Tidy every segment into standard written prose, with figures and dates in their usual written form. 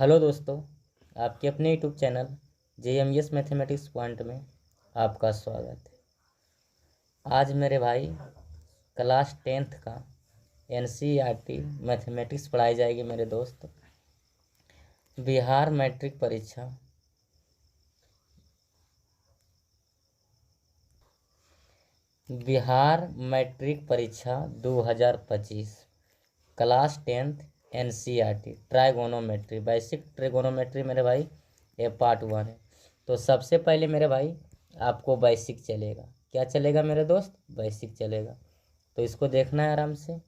Hello दोस्तों, आपके अपने YouTube channel JMS mathematics point में आपका स्वागत है। आज मेरे भाई क्लास 10th का NCERT मैथमेटिक्स पढ़ाई जाएगी मेरे दोस्त। बिहार मैट्रिक परीक्षा बिहार मैट्रिक परीक्षा 2025 class 10th NCERT trigonometry, basic trigonometry मेरे भाई ये पार्ट 1 है। तो सबसे पहले मेरे भाई आपको बेसिक चलेगा। क्या चलेगा मेरे दोस्त? बेसिक चलेगा। तो इसको देखना है आराम से।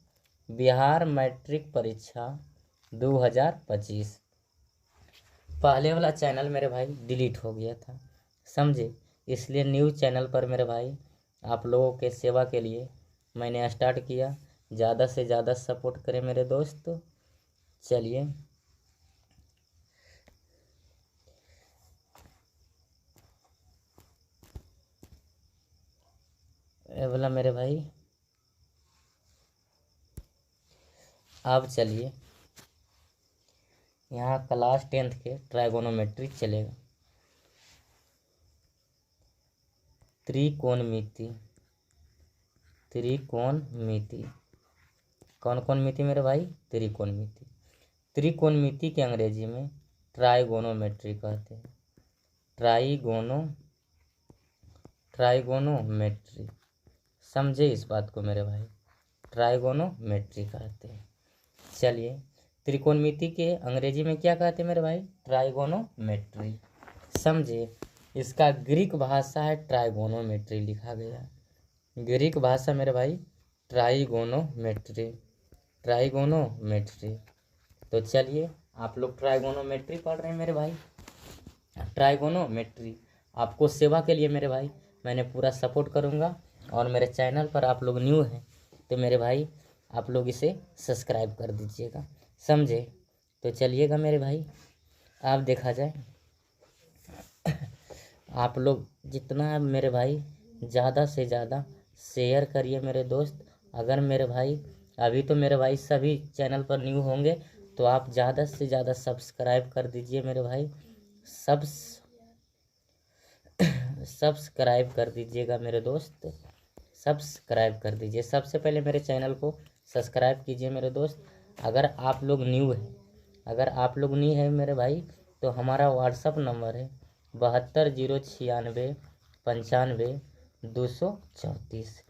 बिहार मैट्रिक परीक्षा 2025 पहले वाला चैनल मेरे भाई डिलीट हो गया था, समझे। इसलिए न्यू चैनल पर मेरे भाई आप लोगों के सेवा के लिए मैंने स्टार्ट किया। ज़्यादा से ज़्यादा सपोर्ट करें मेरे दोस्त। चलिए, ये बोला मेरे भाई। अब चलिए, यहाँ क्लास 10th के ट्राइगोनोमेट्री चलेगा। त्रिकोणमिति, त्रिकोणमिति कौन कौन मिति मेरे भाई? त्रिकोणमिति। त्रिकोणमिति के अंग्रेजी में ट्राइगोनोमेट्री कहते हैं। ट्राइगोनोमेट्री, समझे इस बात को मेरे भाई। ट्राइगोनोमेट्री कहते हैं। चलिए, त्रिकोणमिति के अंग्रेजी में क्या कहते हैं मेरे भाई? ट्राइगोनोमेट्री, समझे। इसका ग्रीक भाषा है ट्राइगोनोमेट्री लिखा गया। ग्रीक भाषा मेरे भाई ट्राइगोनोमेट्री, ट्राइगोनोमेट्री। तो चलिए, आप लोग ट्राइगोनोमेट्री पढ़ रहे हैं मेरे भाई। ट्राइगोनोमेट्री आपको सेवा के लिए मेरे भाई मैंने पूरा सपोर्ट करूंगा। और मेरे चैनल पर आप लोग न्यू हैं तो मेरे भाई आप लोग इसे सब्सक्राइब कर दीजिएगा, समझे। तो चलिएगा मेरे भाई, आप देखा जाए आप लोग जितना मेरे भाई ज़्यादा से ज़्यादा शेयर करिए मेरे दोस्त। अगर मेरे भाई अभी तो मेरे भाई सभी चैनल पर न्यू होंगे तो आप ज़्यादा से ज़्यादा सब्सक्राइब कर दीजिए मेरे भाई। सब्सक्राइब कर दीजिएगा मेरे दोस्त, सब्सक्राइब कर दीजिए। सबसे पहले मेरे चैनल को सब्सक्राइब कीजिए मेरे दोस्त। अगर आप लोग न्यू हैं मेरे भाई तो हमारा व्हाट्सअप नंबर है 7209595234।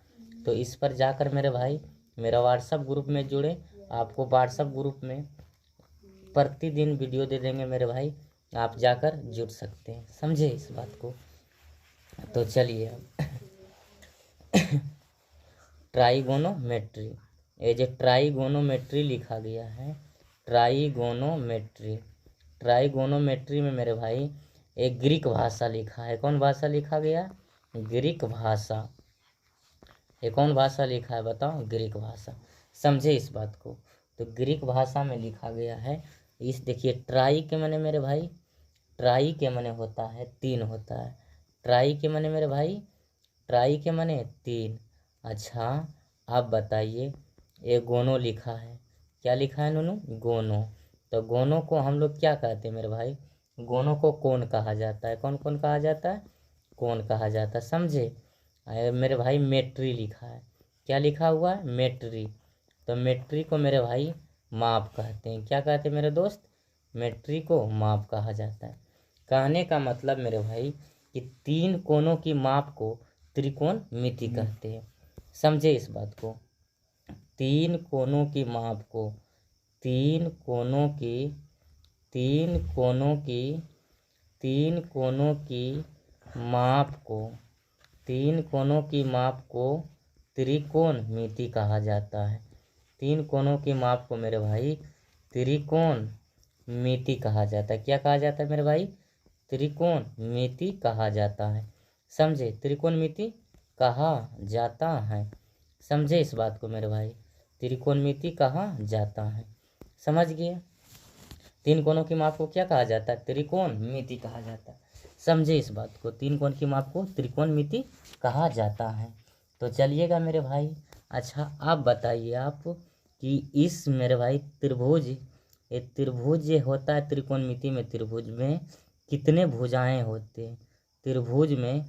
तो इस पर जाकर मेरे भाई मेरा व्हाट्सअप ग्रुप में जुड़े। आपको व्हाट्सअप ग्रुप में प्रतिदिन वीडियो दे देंगे मेरे भाई, आप जाकर जुड़ सकते हैं, समझे इस बात को। तो चलिए, ट्राइगोनोमेट्री, ये जो ट्राइगोनोमेट्री लिखा गया है, ट्राइगोनोमेट्री, ट्राइगोनोमेट्री में मेरे भाई एक ग्रीक भाषा लिखा है। कौन भाषा लिखा गया? ग्रीक भाषा। ये कौन भाषा लिखा है बताओ? ग्रीक भाषा, समझे इस बात को। तो ग्रीक भाषा में लिखा गया है। इस देखिए, ट्राई के माने मेरे भाई, ट्राई के माने होता है 3 होता है। ट्राई के माने मेरे भाई, ट्राई के माने 3। अच्छा, आप बताइए, ये गोनो लिखा है। क्या लिखा है नूनू? गोनो। तो गोनो को हम लोग क्या कहते हैं मेरे भाई? गोनो को कौन कहा जाता है? कौन कौन कहा जाता है? कौन कहा जाता है, समझे। मेरे भाई मेट्री लिखा है। क्या लिखा हुआ है? मेट्री। तो मेट्री को मेरे भाई माप कहते हैं। क्या कहते हैं मेरे दोस्त? मेट्री को माप कहा जाता है। कहने का मतलब मेरे भाई कि 3 कोनों की माप को त्रिकोणमिति कहते हैं, समझे इस बात को। 3 कोनों की माप को, 3 कोनों की 3 कोनों की 3 कोनों की माप को 3 कोनों की माप को त्रिकोणमिति कहा जाता है। 3 कोनों की माप को मेरे भाई त्रिकोणमिति कहा जाता है। क्या कहा जाता है मेरे भाई? त्रिकोणमिति कहा जाता है, समझे। त्रिकोणमिति कहा जाता है, समझे इस बात को मेरे भाई। त्रिकोणमिति कहा जाता है, समझ गए। 3 कोनों की माप को क्या कहा जाता है? त्रिकोणमिति कहा जाता है, समझे इस बात को। 3 कोण की माप को त्रिकोणमिति कहा जाता है। तो चलिएगा मेरे भाई। अच्छा, आप बताइए आप कि इस मेरे भाई त्रिभुज, ये त्रिभुज ये होता है, त्रिकोणमिति में त्रिभुज में कितने भुजाएं होते हैं, त्रिभुज में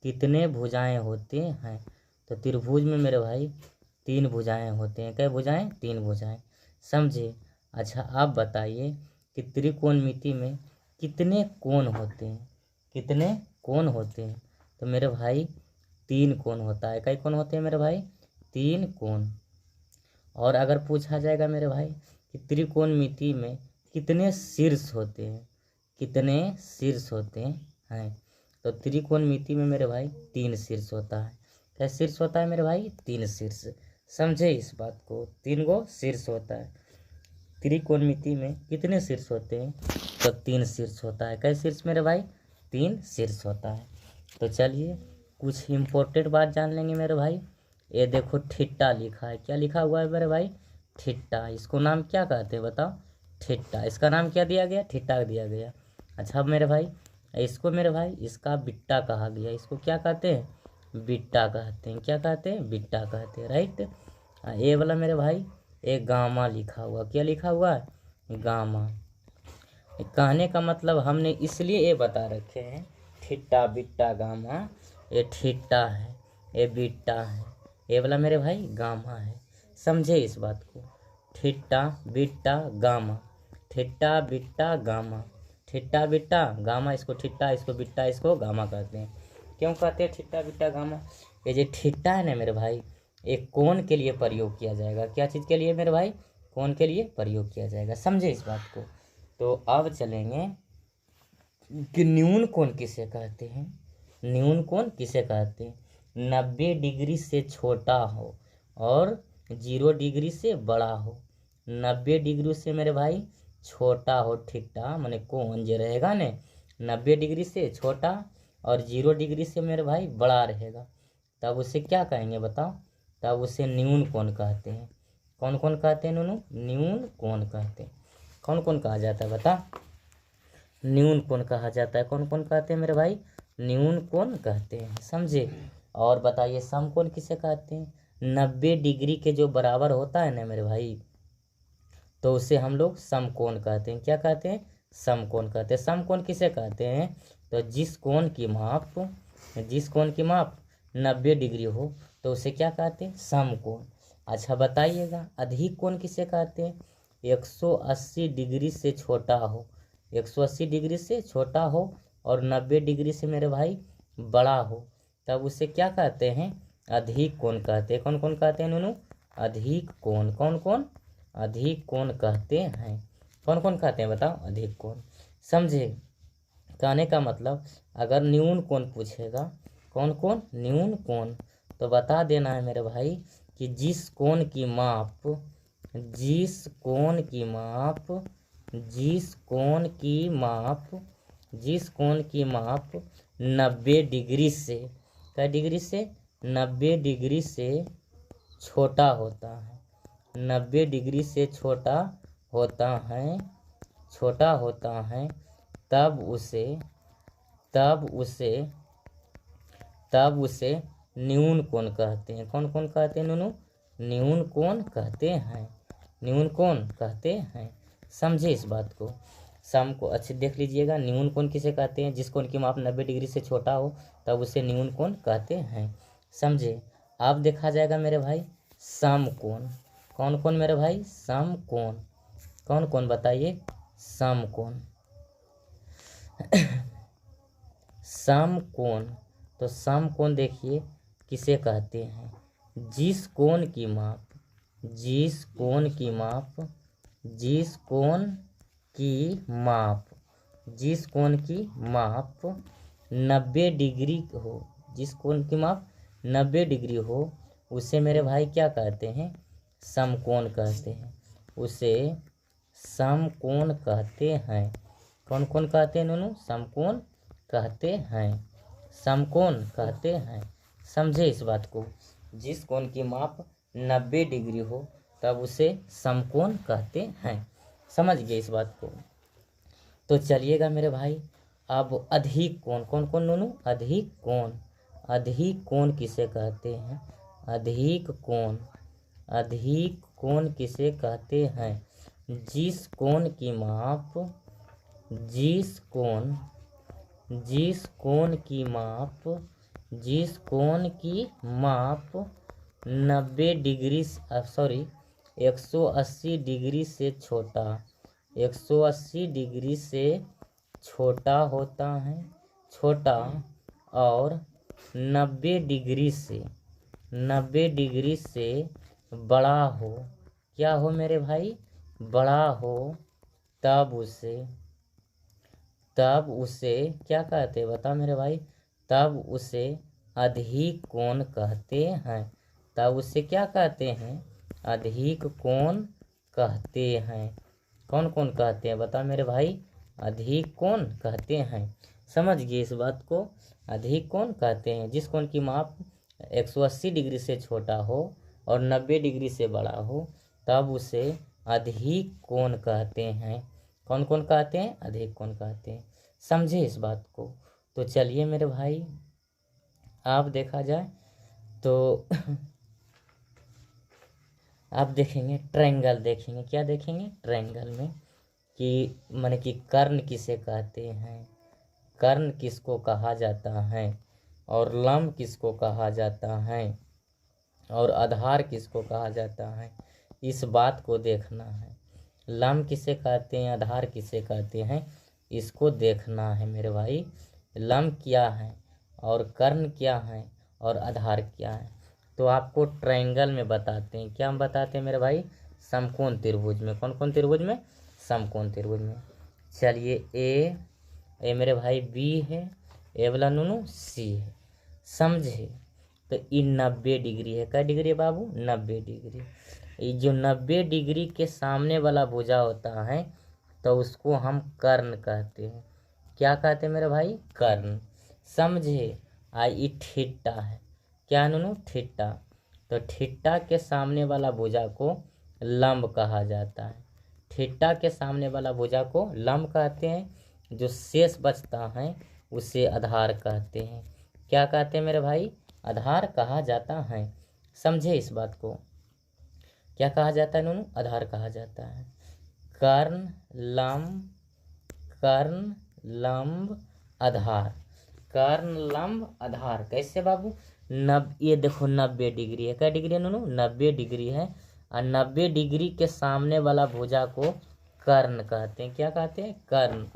कितने भुजाएं होते हैं। तो त्रिभुज में मेरे भाई 3 भुजाएं होते हैं। क्या भुजाएं? 3 भुजाएं। समझे? अच्छा आप बताइए कि त्रिकोणमिति में कितने कोण होते हैं, कितने कोण होते हैं। तो मेरे भाई 3 कोण होता है। कई कोण होते हैं मेरे भाई? 3 कोण। और अगर पूछा जाएगा मेरे भाई कि त्रिकोणमिति में कितने शीर्ष होते हैं, कितने शीर्ष होते हैं, तो त्रिकोणमिति में मेरे भाई 3 शीर्ष होता है। क्या शीर्ष होता है मेरे भाई? 3 शीर्ष। समझे इस बात को? 3 गो शीर्ष होता है। त्रिकोणमिति में कितने शीर्ष होते हैं? तो 3 शीर्ष होता है। क्या शीर्ष मेरे भाई? 3 शीर्ष होता है। तो चलिए कुछ इम्पोर्टेंट बात जान लेंगे मेरे भाई। ये देखो ठिट्टा लिखा है। क्या लिखा हुआ है मेरे भाई? ठिट्टा। इसको नाम क्या कहते हैं बताओ? ठिट्टा। इसका नाम क्या दिया गया? ठिट्टा दिया गया। अच्छा अब मेरे भाई इसको मेरे भाई इसका बिट्टा कहा गया। इसको क्या कहते हैं? बिट्टा कहते हैं। क्या कहते हैं? बिट्टा कहते हैं। राइट। ये वाला मेरे भाई एक गामा लिखा हुआ। क्या लिखा हुआ है? गामा। कहने का मतलब हमने इसलिए ये बता रखे हैं ठिट्टा बिट्टा गामा। ये ठिट्टा है, ये बिट्टा है, ये वाला मेरे भाई गामा है। समझे इस बात को? Theta beta gamma, theta beta gamma, theta beta gamma. इसको ठिट्टा, इसको बिट्टा, इसको गामा कहते हैं। क्यों कहते हैं ठिट्टा बिट्टा गामा? ये जो ठिट्टा है ना मेरे भाई, एक कोण के लिए प्रयोग किया जाएगा। क्या चीज़ के लिए मेरे भाई? कोण के लिए प्रयोग किया जाएगा। समझे इस बात को? तो अब चलेंगे कि न्यून कोण किसे कहते हैं। न्यून कोण किसे कहते हैं? 90 डिग्री से छोटा हो और 0 डिग्री से बड़ा हो। 90 डिग्री से मेरे भाई छोटा हो ठिट्टा माने कोण जो रहेगा ने, 90 डिग्री से छोटा और 0 डिग्री से मेरे भाई बड़ा रहेगा, तब उसे क्या कहेंगे बताओ? तब उसे न्यून कोण कहते हैं। कौन कौन कहते हैं नूनू? न्यून कोण कहते हैं। कौन कौन कहा जाता है बता? न्यून कोण कहा जाता है। कौन कौन कहते हैं मेरे भाई? न्यून कोण कहते हैं। समझे? और बताइए समकोण किसे कहते हैं? 90 डिग्री के जो बराबर होता है ना मेरे भाई, तो उसे हम लोग समकोण कहते हैं। क्या कहते हैं? समकोण कहते हैं। समकोण किसे कहते हैं? तो जिस कोण की माप 90 डिग्री हो तो उसे क्या कहते हैं? समकोण। अच्छा बताइएगा अधिक कोण किसे कहते हैं? 180 डिग्री से छोटा हो, 180 डिग्री से छोटा हो और 90 डिग्री से मेरे भाई बड़ा हो, तब उसे क्या कहते हैं? अधिक कोण कहते हैं। कौन कौन कहते हैं नूनू? अधिक कोण। कौन कौन? अधिक कोण कहते हैं। कौन कौन कहते हैं बताओ? अधिक कोण। समझे? कहने का मतलब अगर न्यून कोण पूछेगा, कौन कौन? न्यून कोण, तो बता देना है मेरे भाई कि जिस कोण की माप 90 डिग्री से, क्या डिग्री से? 90 डिग्री से छोटा होता है, 90 डिग्री से छोटा होता है, तब उसे न्यून कोण कहते हैं। कौन कौन कहते हैं नूनू? न्यून कोण कहते हैं। न्यून कोण कहते हैं। समझे इस बात को? सम को अच्छे देख लीजिएगा। न्यून कोण किसे कहते हैं? जिस कोण की माप 90 डिग्री से छोटा हो तब उसे न्यून कोण कहते हैं। समझे? अब देखा जाएगा मेरे भाई समकोण। कौन कौन मेरे भाई? समकोण। कौन कौन बताइए? समकोण। समकोण, तो समकोण देखिए किसे कहते हैं? जिस कोण की माप 90 डिग्री हो, जिस कोण की माप 90 डिग्री हो उसे मेरे भाई क्या कहते हैं? समकोण कहते हैं। उसे समकोण कहते हैं। कौन कौन कहते हैं नूनू? समकोण कहते हैं। समकोण कहते हैं। समझे इस बात को? जिस कोण की माप 90 डिग्री हो तब उसे समकोण कहते हैं। समझ गए इस बात को? तो चलिएगा मेरे भाई अब अधिक कोण। कौन कौन नूनू? अधिक कोण। अधिक कोण किसे कहते हैं? अधिक कोण किसे कहते हैं? जिस कोण की माप, जिस कोण की माप, जिस कोण की माप 90 डिग्री 180 डिग्री से छोटा, 180 डिग्री से छोटा होता है, छोटा, और 90 डिग्री से बड़ा हो, क्या हो मेरे भाई, बड़ा हो, तब उसे क्या कहते हैं बता मेरे भाई, तब उसे अधिक कोण कहते हैं। तब उसे क्या कहते हैं, अधिक कोण कहते हैं। कौन कौन कहते हैं बता मेरे भाई, अधिक कोण कहते हैं। समझ गए इस बात को, अधिक कोण कहते हैं जिस कोण की माप 180 डिग्री से छोटा हो और 90 डिग्री से बड़ा हो, तब उसे अधिक कोण कहते हैं। कौन कौन कहते हैं, अधिक कोण कहते हैं। समझे इस बात को। तो चलिए मेरे भाई, आप देखा जाए तो आप देखेंगे ट्रायंगल, देखेंगे क्या देखेंगे, ट्रायंगल में कि माने कि कर्ण किसे कहते हैं, कर्ण किसको कहा जाता है, और लंब किसको कहा जाता है, और आधार किसको कहा जाता है, इस बात को देखना है। लंब किसे कहते हैं, आधार किसे कहते हैं, इसको देखना है मेरे भाई। लंब क्या है और कर्ण क्या है और आधार क्या है, तो आपको ट्रायंगल में बताते हैं। क्या हम बताते हैं मेरे भाई, समकोण त्रिभुज में। कौन कौन त्रिभुज में, समकोण त्रिभुज में। चलिए ए मेरे भाई बी है, ए वाला नूनू सी है। समझे, तो ये 90 डिग्री है। क्या डिग्री है बाबू, 90 डिग्री। ये जो 90 डिग्री के सामने वाला भुजा होता है तो उसको हम कर्ण कहते हैं। क्या कहते हैं मेरे भाई, कर्ण। समझे, ये थीटा है, क्या नूनू, थीटा। तो थीटा के सामने वाला भुजा को लंब कहा जाता है। थीटा के सामने वाला भुजा को लंब कहते हैं। जो शेष बचता है उसे आधार कहते हैं। क्या कहते हैं मेरे भाई, आधार कहा जाता है। समझे इस बात को, क्या कहा जाता है नूनू, आधार कहा जाता है। कर्ण लंब आधार, कर्ण लंब आधार कैसे बाबू, ये देखो 90 डिग्री है। क्या डिग्री है नूनू, 90 डिग्री है। और 90 डिग्री के सामने वाला भुजा को कर्ण कहते हैं। क्या कहते हैं, कर्ण।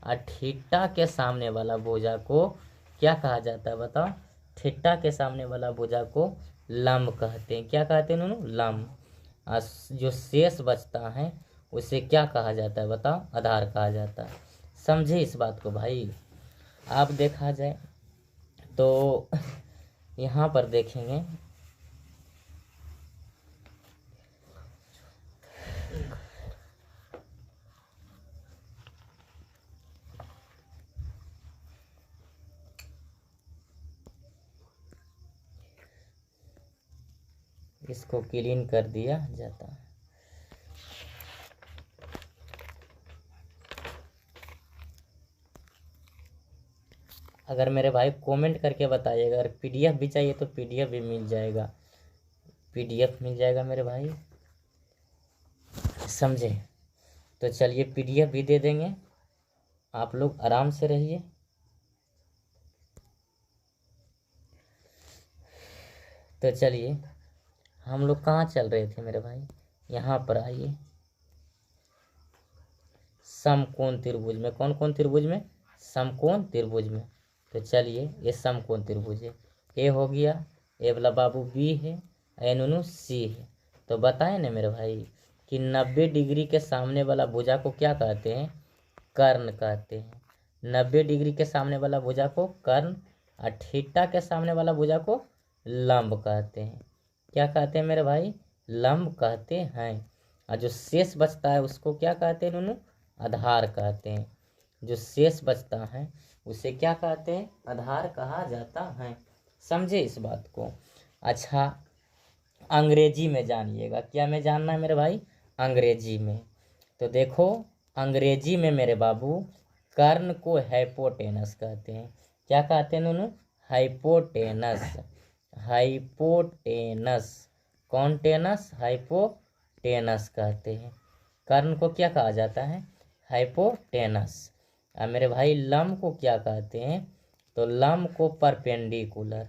और थीटा के सामने वाला भुजा को क्या कहा जाता है बताओ, थीटा के सामने वाला भुजा को लंब कहते हैं। क्या कहते हैं नूनू, लंब। और जो शेष बचता है उसे क्या कहा जाता है बताओ, आधार कहा जाता है। समझे इस बात को भाई। आप देखा जाए तो यहाँ पर देखेंगे इसको क्लीन कर दिया जाता है। अगर मेरे भाई कमेंट करके बताइएगा, अगर पीडीएफ भी चाहिए तो पीडीएफ भी मिल जाएगा, पीडीएफ मिल जाएगा मेरे भाई। समझे, तो चलिए पीडीएफ भी दे देंगे, आप लोग आराम से रहिए। तो चलिए हम लोग कहाँ चल रहे थे मेरे भाई, यहाँ पर आइए। समकोण त्रिभुज में, कौन कौन त्रिभुज में, समकोण त्रिभुज में। तो चलिए ये समकोण त्रिभुज है। ए हो गया, ए वाला बाबू बी है, ए नूनू सी है। तो बताए ना मेरे भाई कि 90 डिग्री के सामने वाला भुजा को क्या कहते हैं, कर्ण कहते हैं। 90 डिग्री के सामने वाला भुजा को कर्ण, और थीटा के सामने वाला भुजा को लंब कहते हैं। क्या कहते हैं मेरे भाई, लंब कहते हैं। और जो शेष बचता है उसको क्या कहते हैं नूनू, आधार कहते हैं। जो शेष बचता है उसे क्या कहते हैं, आधार कहा जाता है। समझे इस बात को। अच्छा, अंग्रेजी में जानिएगा। क्या में जानना है मेरे भाई, अंग्रेजी में। तो देखो अंग्रेजी में मेरे बाबू कर्ण को हाइपोटेनस कहते हैं। क्या कहते हैं नूनू, हाइपोटेनस, हाइपोटेनस। कौन टेनस, हाइपोटेनस कहते हैं। कर्ण को क्या कहा जाता है? हाइपोटेनस। अब मेरे भाई लंब को क्या कहते हैं? तो लंब को परपेंडिकुलर।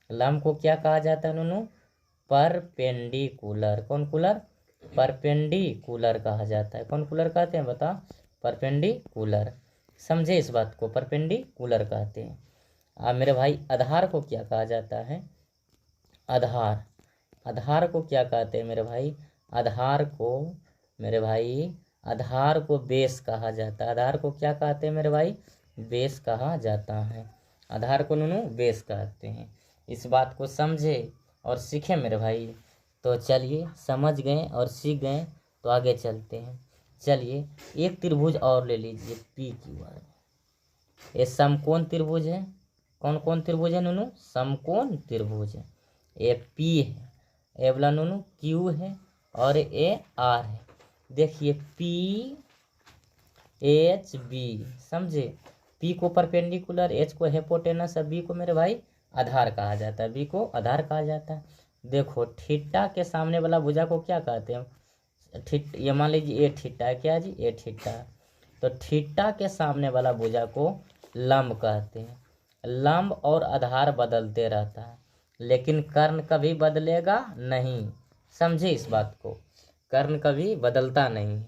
लंब को क्या कहा जाता है नूनू? परपेंडिकुलर। कौन कूलर? परपेंडिकुलर कहा जाता है। कौन कूलर कहते हैं बता? परपेंडिकुलर। समझे इस बात को? परपेंडिकुलर कहते हैं। अब मेरे भाई आधार को क्या कहा जाता है? आधार। आधार को क्या कहते हैं मेरे भाई? आधार को मेरे भाई, आधार को बेस कहा जाता है। आधार को क्या कहते हैं मेरे भाई? बेस कहा जाता है। आधार को नूनू बेस कहते हैं। इस बात को समझे और सीखे मेरे भाई। तो चलिए समझ गए और सीख गए तो आगे चलते हैं। चलिए एक त्रिभुज और ले लीजिए पी क्यू आर। ये समकोण त्रिभुज है। कौन कौन त्रिभुज है नूनू? समकोण त्रिभुज है। ये पी है, ए वाला नूनू क्यू है और ए आर है। देखिए पी एच बी, समझे? पी को परपेंडिकुलर, एच को हाइपोटेनस और बी को मेरे भाई आधार कहा जाता है। बी को आधार कहा जाता है। देखो थीटा के सामने वाला भुजा को क्या कहते हैं? ये मान लीजिए ए थीटा है। क्या जी? ए थीटा। तो थीटा के सामने वाला भुजा को लंब कहते हैं। लंब और आधार बदलते रहता है, लेकिन कर्ण कभी बदलेगा नहीं। समझे इस बात को? कर्ण कभी बदलता नहीं।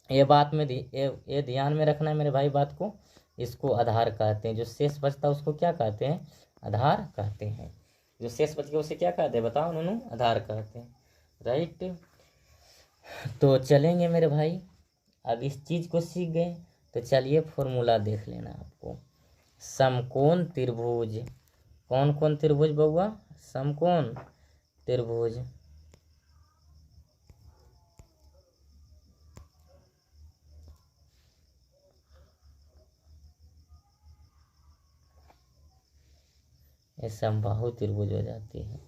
ये बात में ये ध्यान में रखना है मेरे भाई बात को। इसको आधार कहते हैं। जो शेष बचता है उसको क्या कहते हैं? आधार कहते हैं। जो शेष बच गया उसे क्या कहते हैं बताओ नूनू? आधार कहते हैं। राइट। तो चलेंगे मेरे भाई, अब इस चीज को सीख गए तो चलिए फॉर्मूला देख लेना आपको। समकोण त्रिभुज। कौन कौन त्रिभुज बउआ? समकोण त्रिभुज। ये समबाहु त्रिभुज हो जाती है।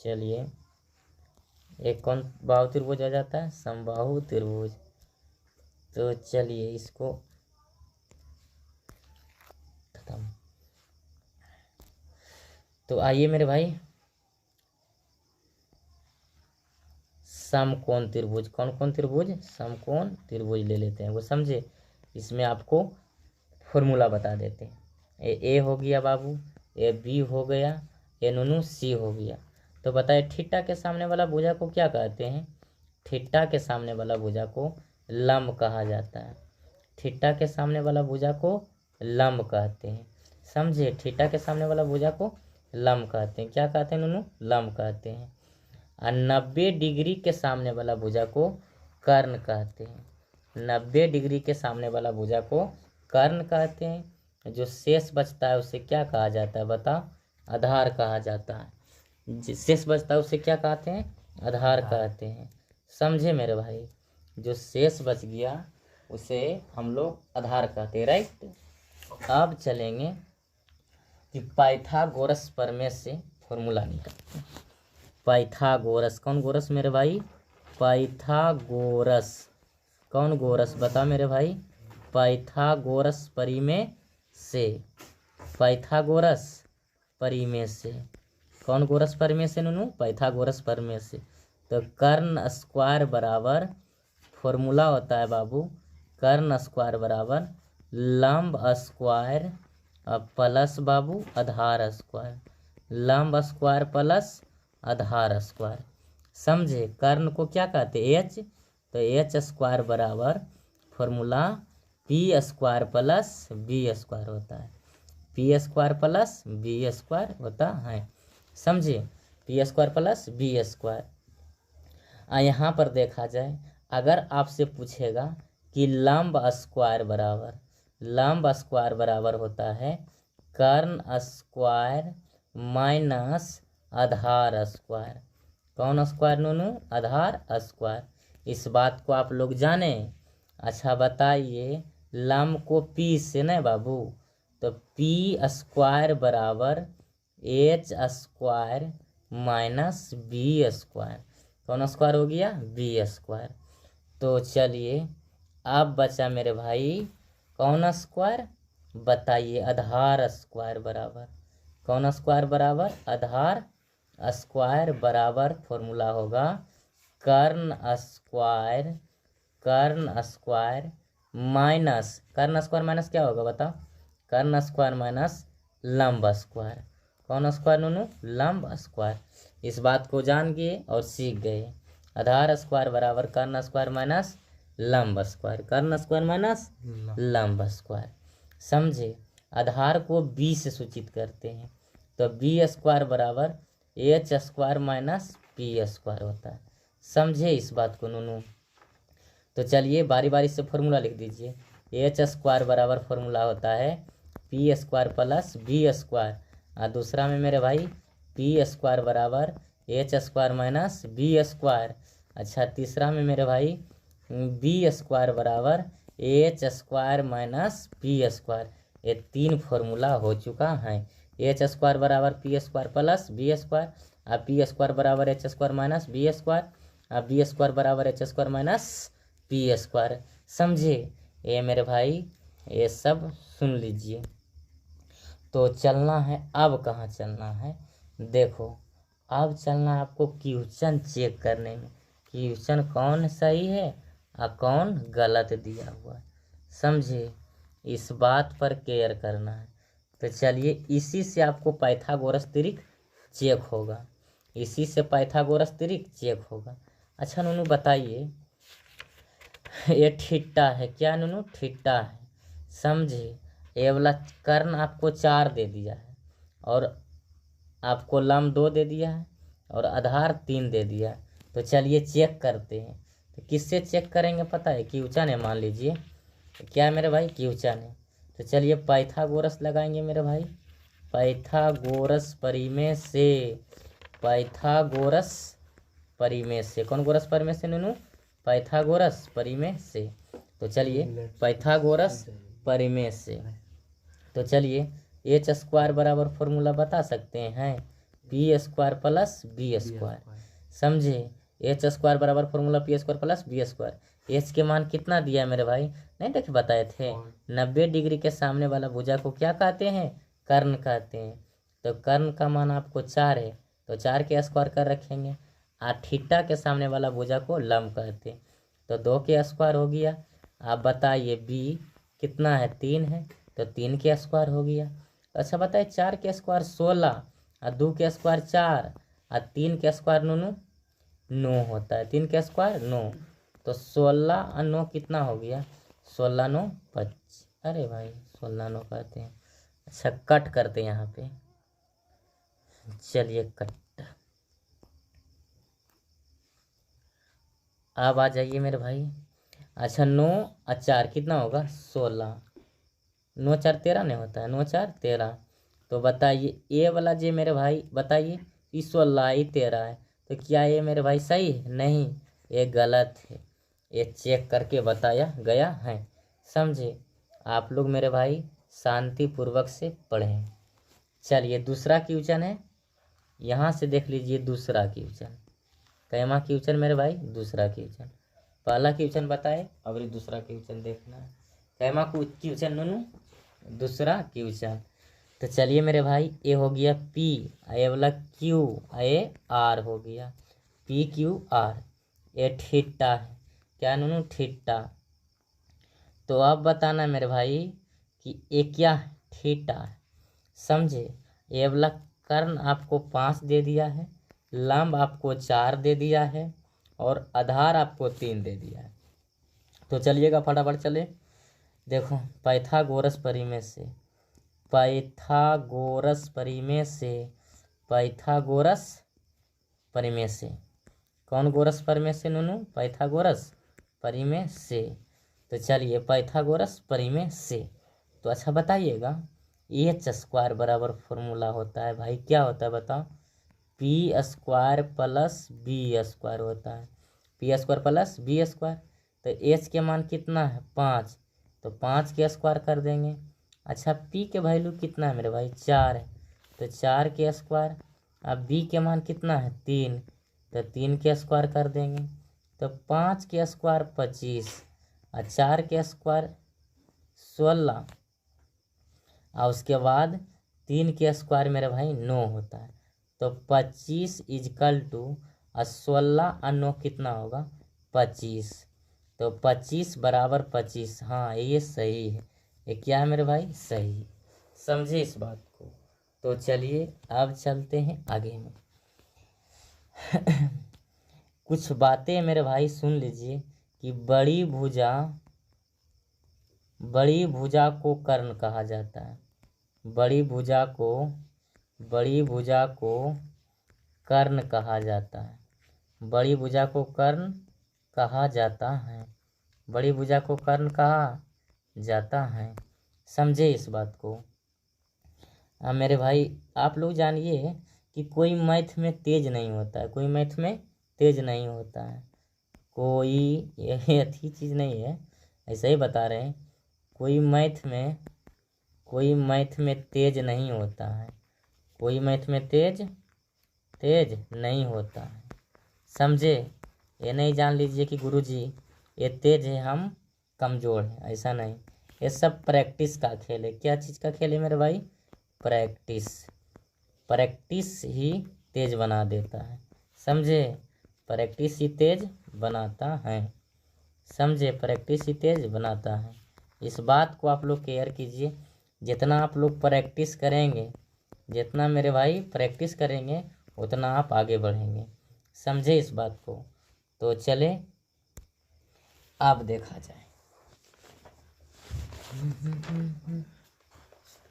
चलिए एक कौन बाहु त्रिभुज हो जाता है? समबाहु त्रिभुज। तो चलिए इसको खत्म। तो आइए मेरे भाई समकोण त्रिभुज। कौन कौन त्रिभुज? समकोण त्रिभुज ले लेते हैं। वो समझे? इसमें आपको फॉर्मूला बता देते हैं। ए हो गया बाबू, ए बी हो गया, ए नूनू सी हो गया। तो बताए थीटा के सामने वाला भुजा को क्या कहते हैं? थीटा के सामने वाला भुजा को लंब कहा जाता है। थीटा के सामने वाला भुजा को लंब कहते हैं। समझे? थीटा के सामने वाला भुजा को लंब कहते हैं। क्या कहते हैं नूनू? लंब कहते हैं। और 90 डिग्री के सामने वाला भुजा को कर्ण कहते हैं। 90 डिग्री के सामने वाला भुजा को कर्ण कहते हैं। जो शेष बचता है उसे क्या कहा जाता है बता? आधार कहा जाता है। शेष बचता है उसे क्या कहते हैं? आधार कहते हैं। समझे मेरे भाई? जो शेष बच गया उसे हम लोग आधार कहते हैं। राइट। अब चलेंगे कि पाइथागोरस प्रमेय से फॉर्मूला निकालते हैं। पाइथागोरस। कौन गोरस मेरे भाई? पाइथागोरस। कौन गोरस बता मेरे भाई? पाइथागोरस परिमेय से। पाइथागोरस परिमेय से। कौन गोरस परिमेय से नूनू? पाइथागोरस परिमेय से। तो कर्ण स्क्वायर बराबर, फॉर्मूला होता है बाबू, कर्ण स्क्वायर बराबर लंब स्क्वायर प्लस बाबू आधार स्क्वायर। लंब स्क्वायर प्लस आधार स्क्वायर। समझे? कर्ण को क्या कहते हैं? एच। तो एच स्क्वायर बराबर formula P square plus B square होता है। P square plus B square होता है। समझे? P square plus B square. यहाँ पर देखा जाए, अगर आपसे पूछेगा कि लंब स्क्वायर बराबर, लंब स्क्वायर बराबर होता है कर्ण स्क्वायर माइनस आधार स्क्वायर। कौन स्क्वायर नूनू? आधार स्क्वायर। इस बात को आप लोग जाने? अच्छा बताइए, लंब को पी से न बाबू, तो पी स्क्वायर बराबर H square minus B square. कौन स्क्वायर हो गया? B square. तो चलिए अब बचा मेरे भाई कौन स्क्वायर? बताइए। आधार स्क्वायर बराबर। कौन स्क्वायर बराबर? आधार स्क्वायर बराबर फॉर्मूला होगा कर्ण स्क्वायर माइनस क्या होगा बताओ? कर्ण स्क्वायर माइनस लंब स्क्वायर। कौन स्क्वायर नूनू? लंब स्क्वायर। इस बात को जान गए और सीख गए। आधार स्क्वायर बराबर कर्ण स्क्वायर माइनस लंब स्क्वायर। कर्ण स्क्वायर माइनस लंब स्क्वायर। समझे? आधार को बी से सूचित करते हैं, तो बी स्क्वायर बराबर H square minus P square होता है। समझे इस बात को नूनू? तो चलिए बारी बारी से फॉर्मूला लिख दीजिए। एच स्क्वायर बराबर फॉर्मूला होता है P square plus B square, और दूसरा में मेरे भाई पी स्क्वायर बराबर H square minus B square. अच्छा, तीसरा में मेरे भाई बी स्क्वायर बराबर H square minus P square. ये 3 फॉर्मूला हो चुका है। एच स्क्वायर बराबर P square plus B square, और पी स्क्वायर बराबर H square minus B square, और बी स्क्वायर बराबर H square minus P square. समझे? ये मेरे भाई ये सब सुन लीजिए। तो चलना है, अब कहाँ चलना है? देखो, अब चलना है आपको क्वेश्चन चेक करने में, क्वेश्चन कौन सही है और कौन गलत दिया हुआ है। समझे? इस बात पर केयर करना है। तो चलिए, इसी से आपको पाइथागोरस त्रिक चेक होगा, इसी से पाइथागोरस त्रिक चेक होगा। अच्छा नूनू बताइए, ये थीटा है क्या नूनू? थीटा है। समझे? ये वाला कर्ण आपको 4 दे दिया है, और आपको लंब 2 दे दिया है, और आधार 3 दे दिया है। तो चलिए चेक करते हैं। तो किससे चेक करेंगे पता है? क्वेश्चन है, मान लीजिए। तो क्या है मेरे भाई? क्वेश्चन है। तो चलिए पाइथागोरस लगाएंगे मेरे भाई। पाइथागोरस परिमेय से, पाइथागोरस परिमेय से, कौन गोरस परिमेय से नूनू? पाइथागोरस परिमेय से। तो चलिए पाइथागोरस परिमेय से, तो चलिए एच स्क्वायर बराबर फॉर्मूला बता सकते हैं P square plus B square. समझे? एच स्क्वायर बराबर formula P square plus B square. H के मान कितना दिया है मेरे भाई? नहीं देखे बताए थे, 90 डिग्री के सामने वाला भुजा को क्या कहते हैं? कर्ण कहते हैं। तो कर्ण का मान आपको 4 है, तो 4 के स्क्वायर कर रखेंगे। थीटा के सामने वाला भुजा को लंब कहते हैं, तो 2 के स्क्वायर हो गया। आप बताइए बी कितना है? 3 है, तो 3 के स्क्वायर हो गया। अच्छा बताइए, 4 के स्क्वायर 16, और 2 के स्क्वायर 4, और 3 के स्क्वायर नूनू 9 होता है। 3 के स्क्वायर 9, तो 16 और 9 कितना हो गया? 16 9 25। अरे भाई 16 9 कहते हैं। अच्छा कट करते हैं यहाँ पे, चलिए कट। अब आ जाइए मेरे भाई। अच्छा 9 और 4 कितना होगा? 16। 9 4 13 नहीं होता है? 9 4 13। तो बताइए ये वाला जी मेरे भाई, बताइए ये 16 ही 13 है, तो क्या ये मेरे भाई सही है? नहीं, ये गलत है। ये चेक करके बताया गया है। समझे? आप लोग मेरे भाई शांतिपूर्वक से पढ़ें। चलिए दूसरा क्वेश्चन है, यहाँ से देख लीजिए दूसरा क्वेश्चन। कैमा क्वेश्चन मेरे भाई? दूसरा क्वेश्चन। पहला क्वेश्चन बताए, अब ये दूसरा क्वेश्चन देखना है। कैमा क्वेश्चन नूनू? दूसरा क्वेश्चन। तो चलिए मेरे भाई, ये हो गया पी, ये वाला क्यू, ये आर हो गया। पी क्यू आर, ये थीटा है क्या नूनू? थीटा। तो अब बताना मेरे भाई कि ये क्या है? थीटा है। समझे? ये वाला कर्ण आपको 5 दे दिया है, लंब आपको 4 दे दिया है, और आधार आपको 3 दे दिया है। तो चलिएगा फटाफट चले। देखो पाइथागोरस परिमेय से, पाइथागोरस परिमेय से, पाइथागोरस परिमेय से, कौन गोरस परिमेय से नूनू? पाइथागोरस परिमेय से। तो चलिए पाइथागोरस परिमेय से। तो अच्छा बताइएगा, एच स्क्वायर बराबर फॉर्मूला होता है भाई, क्या होता है बताओ? P square plus B square होता है। P square plus B square. तो एच के मान कितना है? 5, तो 5 के स्क्वायर कर देंगे। अच्छा पी के वैल्यू कितना है मेरे भाई? 4 है, तो 4 के स्क्वायर। अब बी के मान कितना है? 3, तो 3 के स्क्वायर कर देंगे। तो 5 के स्क्वायर 25, और 4 के स्क्वायर 16, और उसके बाद 3 के स्क्वायर मेरे भाई 9 होता है। तो 25 इजकल टू और 16 और 9 कितना होगा 25। तो 25 बराबर 25, हाँ ये सही है। ये क्या है मेरे भाई, सही। समझे इस बात को। तो चलिए अब चलते हैं आगे में। कुछ बातें मेरे भाई सुन लीजिए कि बड़ी भुजा को कर्ण कहा जाता है। बड़ी भुजा को कर्ण कहा जाता है। बड़ी भुजा को कर्ण कहा जाता है। बड़ी भुजा को कर्ण कहा जाता है। समझे इस बात को। मेरे भाई आप लोग जानिए कि कोई मैथ में तेज नहीं होता है, कोई मैथ में तेज नहीं होता है। कोई ये अच्छी चीज़ नहीं है, ऐसा ही बता रहे हैं। कोई मैथ में तेज नहीं होता है। कोई मैथ में तेज नहीं होता है। समझे। ये नहीं जान लीजिए कि गुरुजी ये तेज है हम कमज़ोर हैं, ऐसा नहीं। ये सब प्रैक्टिस का खेल है। क्या चीज़ का खेल है मेरे भाई, प्रैक्टिस ही तेज बना देता है। समझे। प्रैक्टिस ही तेज बनाता है। समझे। प्रैक्टिस ही तेज बनाता है। इस बात को आप लोग केयर कीजिए। जितना आप लोग प्रैक्टिस करेंगे, जितना मेरे भाई प्रैक्टिस करेंगे, उतना आप आगे बढ़ेंगे। समझे इस बात को। तो चले अब देखा जाए।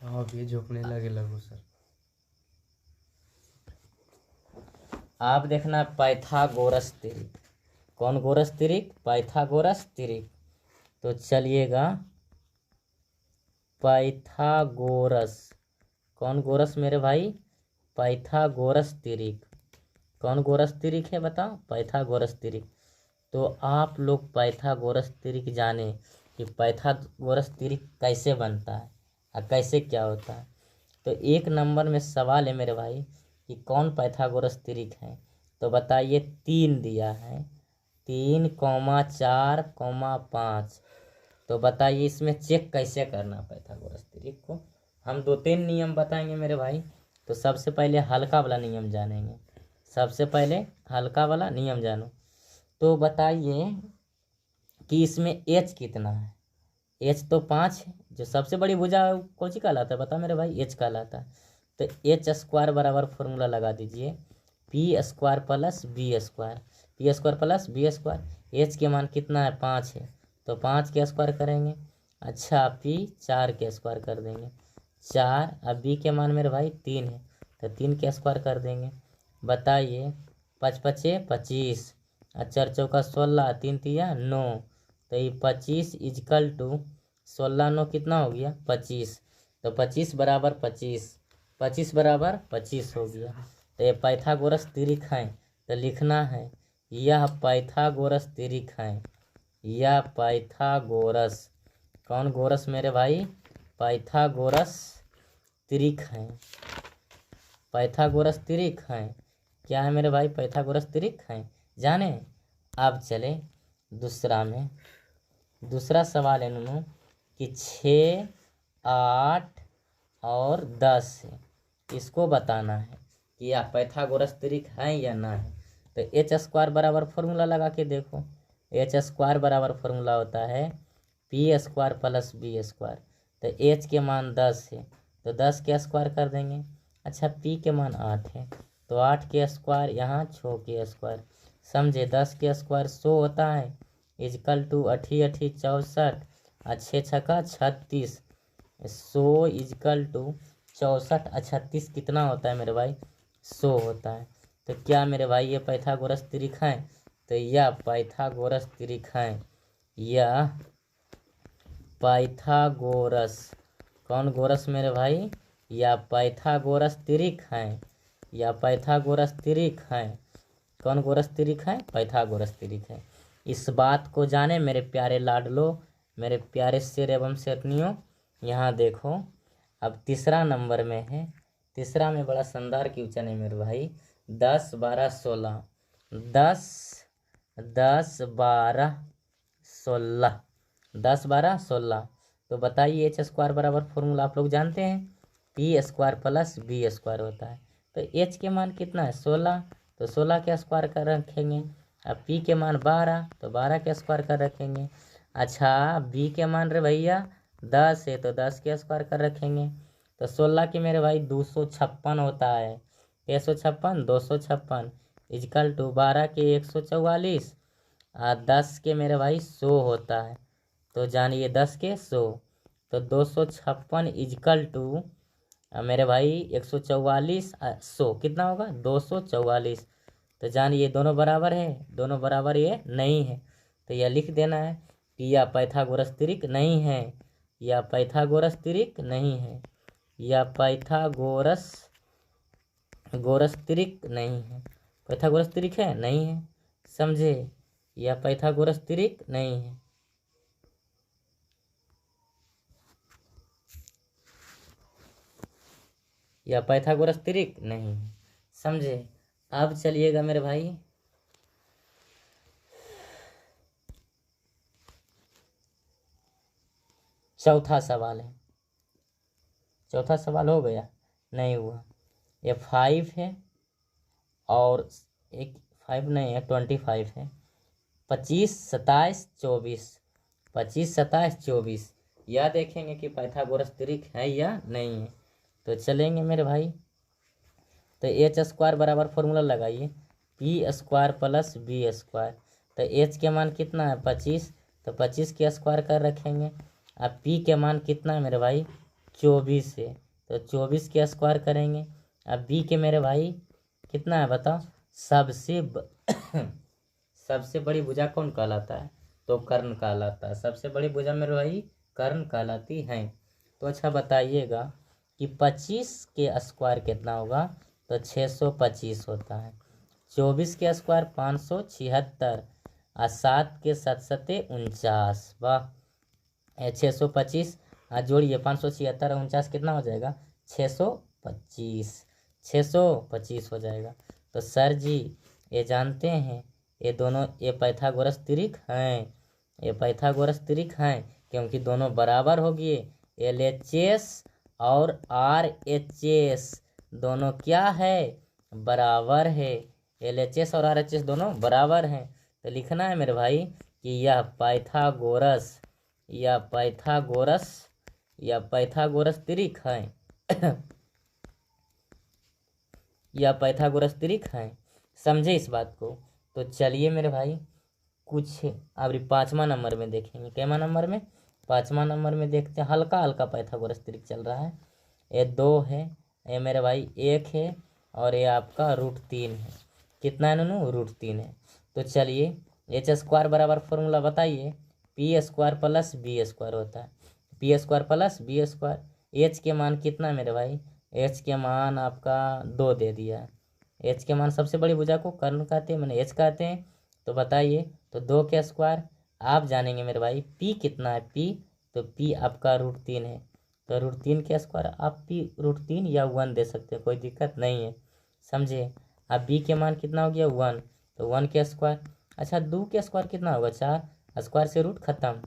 आप ये झोंकने लगो सर। आप देखना पाइथागोरस त्रिक। कौन गोरस त्रिक, पाइथागोरस त्रिक। तो चलिएगा पाइथागोरस। कौन गोरस मेरे भाई, पाइथागोरस त्रिक। कौन गोरस त्रिक है बताओ, पाइथागोरस त्रिक। तो आप लोग पाइथागोरस त्रिक जाने कि पाइथागोरस त्रिक कैसे बनता है और कैसे क्या होता है। तो 1 नंबर में सवाल है मेरे भाई कि कौन पाइथागोरस त्रिक है। तो बताइए 3 दिया है, 3, 4, 5। तो बताइए इसमें चेक कैसे करना पाइथागोरस त्रिक को। हम 2-3 नियम बताएंगे मेरे भाई। तो सबसे पहले हल्का वाला नियम जानेंगे। सबसे पहले हल्का वाला नियम जानो। तो बताइए कि इसमें एच कितना है। एच तो 5 है। जो सबसे बड़ी भुजा कौन सी कहलाता है बता मेरे भाई, एच कहलाता है। तो एच स्क्वायर बराबर फॉर्मूला लगा दीजिए, P square plus B square. P square plus B square. H के मान कितना है 5 है, तो 5 के स्क्वायर करेंगे। अच्छा पी 4 के स्क्वायर कर देंगे 4। अब बी के मान मेरे भाई 3 है, तो 3 के स्क्वायर कर देंगे। बताइए 5 पचे 25, 4 चौका 16, 3 तिया 9। तो ये 25 इजकल टू 16 9 कितना हो गया 25। तो 25 बराबर 25, 25 बराबर 25 हो गया। तो ये पाइथागोरस त्रिक है। तो लिखना है यह पाइथागोरस त्रिक है। यह पाइथागोरस, कौन गोरस मेरे भाई, पाइथागोरस त्रिक है। पाइथागोरस त्रिक है। क्या है मेरे भाई, पाइथागोरस त्रिक है। जाने। अब चले दूसरा में। दूसरा सवाल है नूनू कि 6, 8 और 10 है, इसको बताना है कि यह पाइथागोरस त्रिक है या ना है। तो एच स्क्वायर बराबर फॉर्मूला लगा के देखो। एच स्क्वायर बराबर फॉर्मूला होता है P square plus B square. तो एच के मान 10 है, तो 10 के स्क्वायर कर देंगे। अच्छा पी के मान 8 है, तो 8 के स्क्वायर, यहाँ 6 के स्क्वायर। समझे। 10 के स्क्वायर 100 होता है, इजकल टू 8 8 64, 6 छक्का 36। 100 इजकल टू 64 36 कितना होता है मेरे भाई, 100 होता है। तो क्या मेरे भाई ये पाइथागोरस त्रिक है। तो यह पाइथागोरस त्रिक है। यह पाइथागोरस, कौन गोरस मेरे भाई, या पाइथागोरस त्रिक है। या पाइथागोरस त्रिक है। कौन गोरस त्रिक है, पाइथागोरस त्रिक है। इस बात को जाने मेरे प्यारे लाडलो, मेरे प्यारे शेर एवं शेरनियों। यहाँ देखो अब तीसरा नंबर में है। तीसरा में बड़ा शानदार क्वेश्चन है मेरे भाई। 10 12 16, 10 10 12 16, 10 12 16। तो बताइए एच स्क्वायर बराबर फॉर्मूला आप लोग जानते हैं, P square plus B square होता है। तो एच के मान कितना है 16, तो 16 के स्क्वायर का रखेंगे। अब पी के मान 12 तो 12 के स्क्वायर का रखेंगे। अच्छा बी के मान रे भैया 10 है तो 10 के स्क्वायर का रखेंगे। तो 16 के मेरे भाई 256 होता है। 156 256 इजकल टू 12 के 144 और 10 के मेरे भाई 100 होता है। तो जानिए 10 के 100 तो 256 इजकल टू मेरे भाई 144 100 कितना होगा 244। तो जानिए दोनों बराबर है, दोनों बराबर ये नहीं है। तो यह लिख देना है कि यह पाइथागोरस त्रिक नहीं है, यह पाइथागोरस त्रिक नहीं है, यह पाइथागोरस त्रिक नहीं है। पाइथागोरस त्रिक है नहीं है, समझे? यह पाइथागोरस त्रिक नहीं है। यह पाइथागोरस त्रिक नहीं है, समझे? अब चलिएगा मेरे भाई चौथा सवाल है। चौथा सवाल हो गया? नहीं हुआ। ये 5 है और एक 5 नहीं है 25 है। 25 27 24 25 27 24 यह देखेंगे कि पाइथागोरस त्रिक है या नहीं है। तो चलेंगे मेरे भाई तो एच स्क्वायर बराबर फॉर्मूला लगाइए P square plus B square. तो एच के मान कितना है 25 तो 25 के स्क्वायर कर रखेंगे। अब पी के मान कितना है मेरे भाई 24 है तो 24 के स्क्वायर करेंगे। अब बी के मेरे भाई कितना है बताओ? सबसे बड़ी भुजा कौन कहलाता है? तो कर्ण कहलाता है। सबसे बड़ी भुजा मेरे भाई कर्ण कहलाती है। तो अच्छा बताइएगा कि 25 के स्क्वायर कितना होगा? तो 625 होता है। 24 के स्क्वायर 576 और 7 के 7 सते 49। वाह 625 जोड़िए 576 और 49 कितना हो जाएगा? 625 625 हो जाएगा। तो सर जी ये जानते हैं ये दोनों ये पाइथागोरस त्रिक हैं, ये पाइथागोरस त्रिक हैं क्योंकि दोनों बराबर हो गए। LHS और RHS दोनों क्या है? बराबर है। LHS और RHS दोनों बराबर हैं। तो लिखना है मेरे भाई कि यह पाइथागोरस त्रिक है यह पाइथागोरस त्रिक है, समझे इस बात को? तो चलिए मेरे भाई कुछ अब 5वां नंबर में देखेंगे। कैमा नंबर में? 5वां नंबर में देखते हैं। हल्का हल्का पाइथागोरस त्रिक चल रहा है। ये 2 है, ये मेरे भाई 1 है और ये आपका √3 है। कितना है नूनू? √3 है। तो चलिए एच स्क्वायर बराबर फॉर्मूला बताइए P square plus B square होता है। P square plus B square. H के मान कितना है मेरे भाई? एच के मान आपका 2 दे दिया है। एच के मान सबसे बड़ी भुजा को कर्ण कहते हैं, मैंने एच कहते हैं। तो बताइए तो 2 के स्क्वायर आप जानेंगे मेरे भाई पी कितना है? पी तो पी आपका √3 है। तो √3 के स्क्वायर आप पी √3 या 1 दे सकते हैं, कोई दिक्कत नहीं है, समझे? अब बी के मान कितना हो गया? 1 तो 1 के स्क्वायर। अच्छा 2 के स्क्वायर कितना होगा? 4 स्क्वायर से रूट खत्म।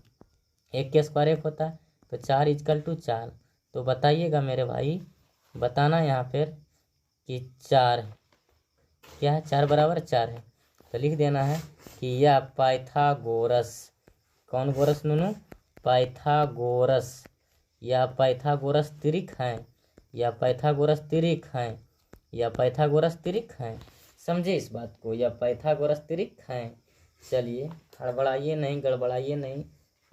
1 के स्क्वायर 1 होता है तो 4 इजकल टू 4। तो बताइएगा मेरे भाई बताना यहाँ पर कि 4 क्या है? 4 बराबर 4 है। तो लिख देना है कि यह पाइथागोरस कौन गोरस नूनू? पाइथागोरस या पाइथागोरस त्रिक हैं, या पाइथागोरस त्रिक हैं, या पाइथागोरस त्रिक हैं, समझे इस बात को? या पाइथागोरस त्रिक हैं। चलिए हड़बड़ाइए नहीं, गड़बड़ाइए नहीं,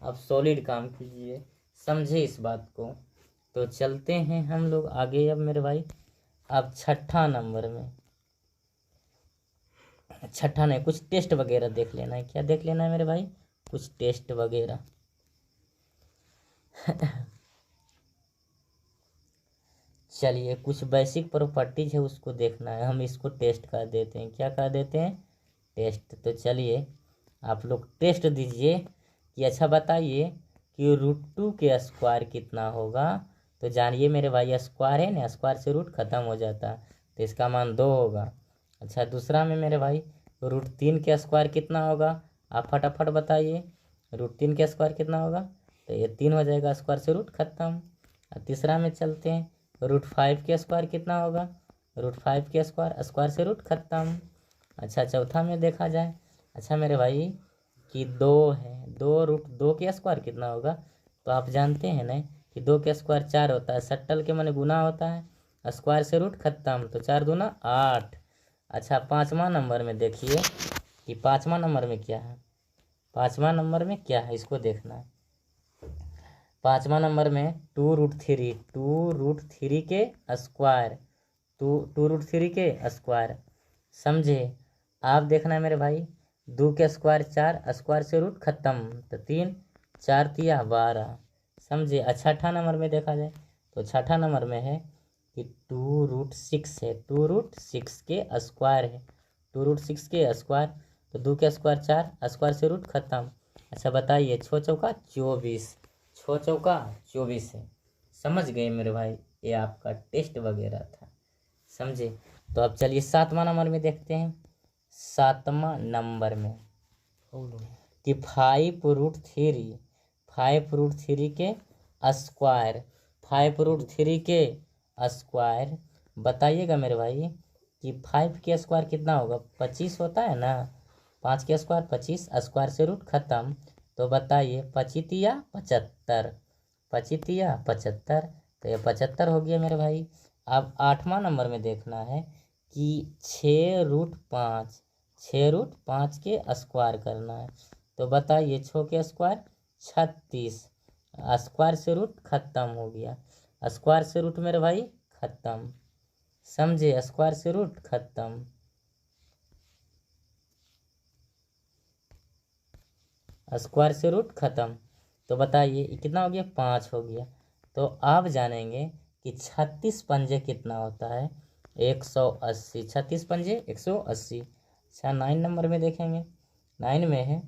आप सॉलिड काम कीजिए, समझे इस बात को? तो चलते हैं हम लोग आगे अब मेरे भाई। अब छठा नंबर में, छठा नहीं कुछ टेस्ट वगैरह देख लेना है। क्या देख लेना है मेरे भाई? कुछ टेस्ट वगैरह चलिए कुछ बेसिक प्रॉपर्टीज है उसको देखना है, हम इसको टेस्ट कर देते हैं। क्या कर देते हैं? टेस्ट। तो चलिए आप लोग टेस्ट दीजिए कि अच्छा बताइए कि √2 के स्क्वायर कितना होगा? तो जानिए मेरे भाई स्क्वायर है ना, स्क्वायर से रूट खत्म हो जाता है तो इसका मान 2 होगा। अच्छा दूसरा में मेरे भाई √3 के स्क्वायर कितना होगा? आप फटाफट बताइए √3 के स्क्वायर कितना होगा? तो ये 3 हो जाएगा, स्क्वायर से रूट खत्म। और तीसरा में चलते हैं √5 के स्क्वायर कितना होगा? √5 के स्क्वायर, स्क्वायर से रूट खत्म। अच्छा चौथा में देखा जाए, अच्छा मेरे भाई कि 2 है, 2 के स्क्वायर कितना होगा, तो आप जानते हैं ना कि 2 के स्क्वायर 4 होता है, सट्टल के माने गुना होता है, स्क्वायर से रूट खत्म, तो 4 दूना 8। अच्छा 5वां नंबर में देखिए कि 5वां नंबर में क्या है, 5वां नंबर में क्या है इसको देखना है। 5वां नंबर में 2√3, 2√3 के स्क्वायर, 2√3 के स्क्वायर, समझे। आप देखना है मेरे भाई, 2 के स्क्वायर 4, स्क्वायर से रूट खत्म, तो 3, 4 तिया 12, समझे। अच्छा 6 नंबर में देखा जाए, तो 6 नंबर में है कि 2√6 है, 2√6 के स्क्वायर है, 2√6 के स्क्वायर, तो 2 के स्क्वायर 4, स्क्वायर से रूट खत्म। अच्छा बताइए, 6 चौका 24, 6 चौका 24 है, समझ गए मेरे भाई, ये आपका टेस्ट वगैरह था, समझे। तो अब चलिए 7वां नंबर में देखते हैं। 7वां नंबर में कि 5√3, 5√3 के स्क्वायर, 5√3 के स्क्वायर, बताइएगा मेरे भाई कि 5 के स्क्वायर कितना होगा, 25 होता है ना, 5 के स्क्वायर 25, स्क्वायर से रूट खत्म, तो बताइए 25 या 75, 25 या 75, तो ये 75 हो गया मेरे भाई। अब 8वां नंबर में देखना है कि 6√5, 6√5 के स्क्वायर करना है, तो बताइए 6 के स्क्वायर 36, स्क्वायर से रूट खत्म हो गया, स्क्वायर से रूट मेरे भाई खत्म, समझे, स्क्वायर से रूट खत्म, स्क्वायर से रूट खत्म, तो बताइए कितना हो गया, 5 हो गया। तो आप जानेंगे कि 36 पंजे कितना होता है, 180, 36 पंजे 180। अच्छा 9 नंबर में देखेंगे, 9 में है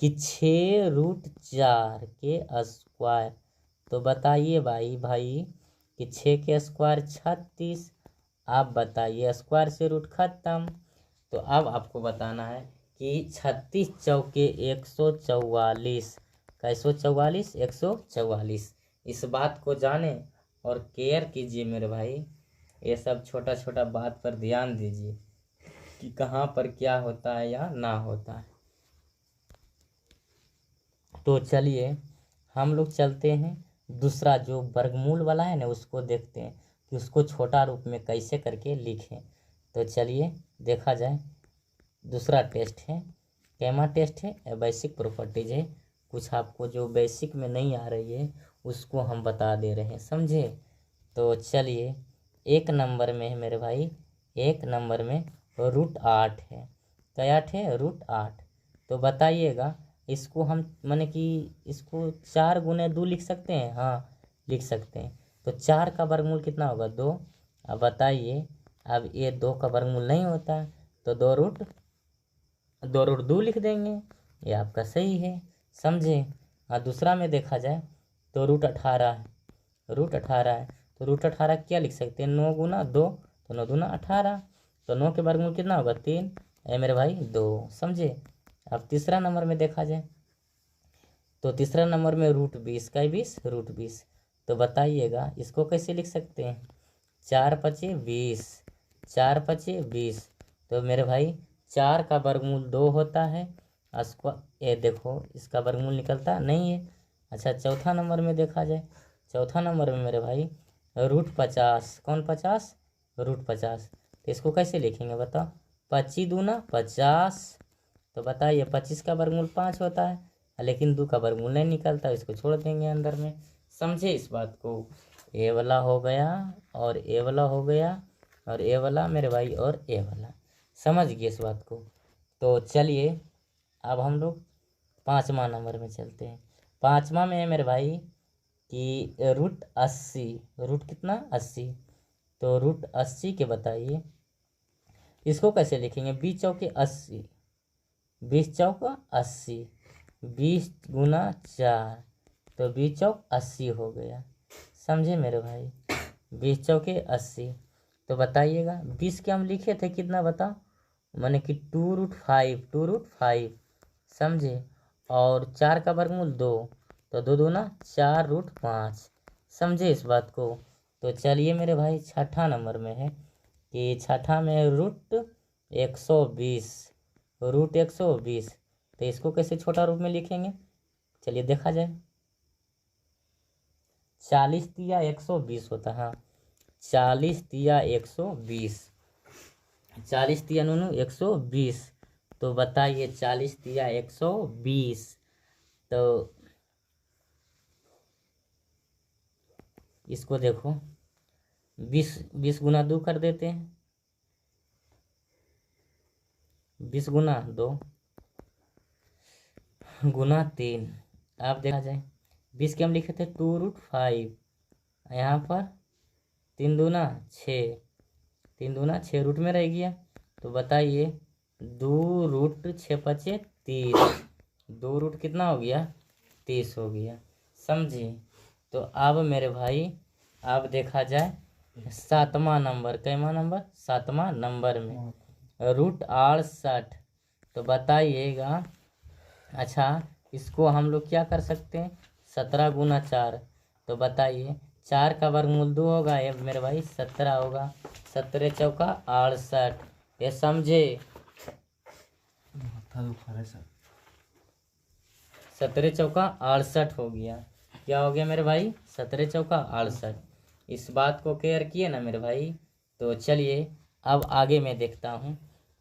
कि 6√4 के स्क्वायर, तो बताइए भाई कि 6 के स्क्वायर 36, आप बताइए स्क्वायर से रूट खत्म, तो अब आपको बताना है कि 36 चौके 144, कैसो 44, 144, इस बात को जाने और केयर कीजिए मेरे भाई, ये सब छोटा छोटा बात पर ध्यान दीजिए कि कहाँ पर क्या होता है या ना होता है। तो चलिए हम लोग चलते हैं, दूसरा जो वर्गमूल वाला है ना उसको देखते हैं कि उसको छोटा रूप में कैसे करके लिखें। तो चलिए देखा जाए, दूसरा टेस्ट है, कैमा टेस्ट है, बेसिक प्रॉपर्टीज है, कुछ आपको जो बेसिक में नहीं आ रही है उसको हम बता दे रहे हैं, समझे। तो चलिए 1 नंबर में है मेरे भाई, 1 नंबर में √8 है, क्या है, √8, तो बताइएगा इसको हम माने कि इसको 4 गुने 2 लिख सकते हैं, हाँ लिख सकते हैं, तो 4 का वर्गमूल कितना होगा, 2। अब बताइए, अब ये 2 का वर्गमूल नहीं होता है, तो 2√2 लिख देंगे, ये आपका सही है, समझे। हाँ दूसरा में देखा जाए तो √18 है, √18 है, तो √18 क्या लिख सकते हैं, 9 गुना 2, तो 9 दूना 18, तो 9 के वर्गमूल कितना होगा, 3, ये मेरे भाई 2, समझे। अब तीसरा नंबर में देखा जाए, तो तीसरा नंबर में √20 का 20, √20, तो बताइएगा इसको कैसे लिख सकते हैं, 4 पचे 20, 4 पचे 20, तो मेरे भाई 4 का वर्गमूल 2 होता है, ये देखो इसका वर्गमूल निकलता नहीं है। अच्छा चौथा नंबर में देखा जाए, चौथा नंबर में मेरे भाई √50, कौन 50, √50, तो इसको कैसे लिखेंगे बताओ, 25 दूना 50, तो बताइए 25 का वर्गमूल 5 होता है, लेकिन 2 का वर्गमूल नहीं निकलता, इसको छोड़ देंगे अंदर में, समझे इस बात को। ए वाला हो गया और ए वाला हो गया और ए वाला मेरे भाई और ए वाला, समझ गए इस बात को। तो चलिए अब हम लोग 5वां नंबर में चलते हैं। 5वां में है मेरे भाई कि √80, रूट कितना 80, तो √80 के बताइए इसको कैसे लिखेंगे, 20 चौके 80, 20 चौका 80, 20 गुना 4, तो 20 चौक 80 हो गया, समझे मेरे भाई, 20 चौके 80, तो बताइएगा 20 के हम लिखे थे कितना बताओ, माने कि 2√5, 2√5, समझे, और 4 का वर्गमूल 2, तो 2 दूना 4√5, समझे इस बात को। तो चलिए मेरे भाई छठा नंबर में है कि छठा में 120 रूट 120। तो इसको कैसे छोटा रूप में लिखेंगे, चलिए देखा जाए। 40 तिया 120 होता है, हाँ 40 तिया 120, 40 तिया नूनू 120। तो बताइए 40 तिया 120, तो इसको देखो 20 गुना 2 कर देते हैं, 20 गुना 2 गुना 3। अब देखा जाए 20 के हम लिखे थे 2√5, यहाँ पर 3 दूना 6, 3 दूना 6 रूट में रह गया। तो बताइए 2√6×5 = 30, 2 रूट कितना हो गया 30 हो गया, समझे। तो अब मेरे भाई अब देखा जाए 7वां नंबर, कैमा नंबर 7वां नंबर में √68। तो बताइएगा, अच्छा इसको हम लोग क्या कर सकते हैं, 17 गुना 4। तो बताइए 4 का वर्गमूल 2 होगा, ये मेरे भाई 17 होगा, 17 चौका 68, ये समझे। 17 चौका 68 हो गया, क्या हो गया मेरे भाई 17 चौका 68। इस बात को क्लियर किए ना मेरे भाई। तो चलिए अब आगे मैं देखता हूँ,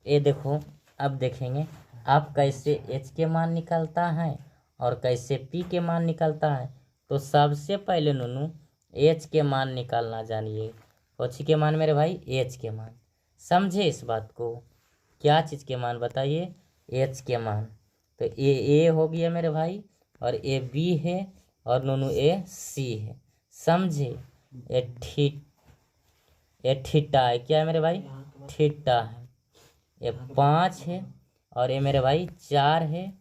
ये देखो अब देखेंगे आप कैसे एच के मान निकलता है और कैसे पी के मान निकलता है। तो सबसे पहले नूनू एच के मान निकालना जानिए। कौची के मान मेरे भाई, एच के मान, समझे इस बात को। क्या चीज़ के मान बताइए, एच के मान। तो ए हो गया मेरे भाई, और ए बी है, और नूनू ए सी है, समझे। ए थीटा है, क्या है मेरे भाई, थीटा है। ये 5 है, और ये मेरे भाई 4 है,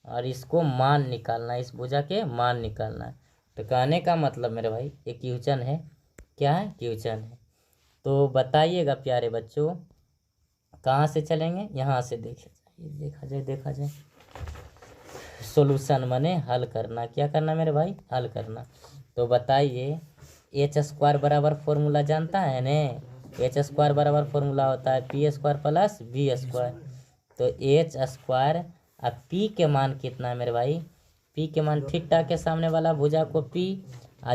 और इसको मान निकालना है, इस भुजा के मान निकालना है। तो कहने का मतलब मेरे भाई ये क्वेश्चन है, क्या है, क्वेश्चन है। तो बताइएगा प्यारे बच्चों, कहाँ से चलेंगे, यहाँ से देखा जाए सॉल्यूशन माने हल करना, क्या करना मेरे भाई, हल करना। तो बताइए h² बराबर फॉर्मूला जानता है ने, h² बराबर फॉर्मूला होता है p² + b²। तो h² अब p के मान कितना है मेरे भाई, p के मान थीटा के सामने वाला भुजा को p,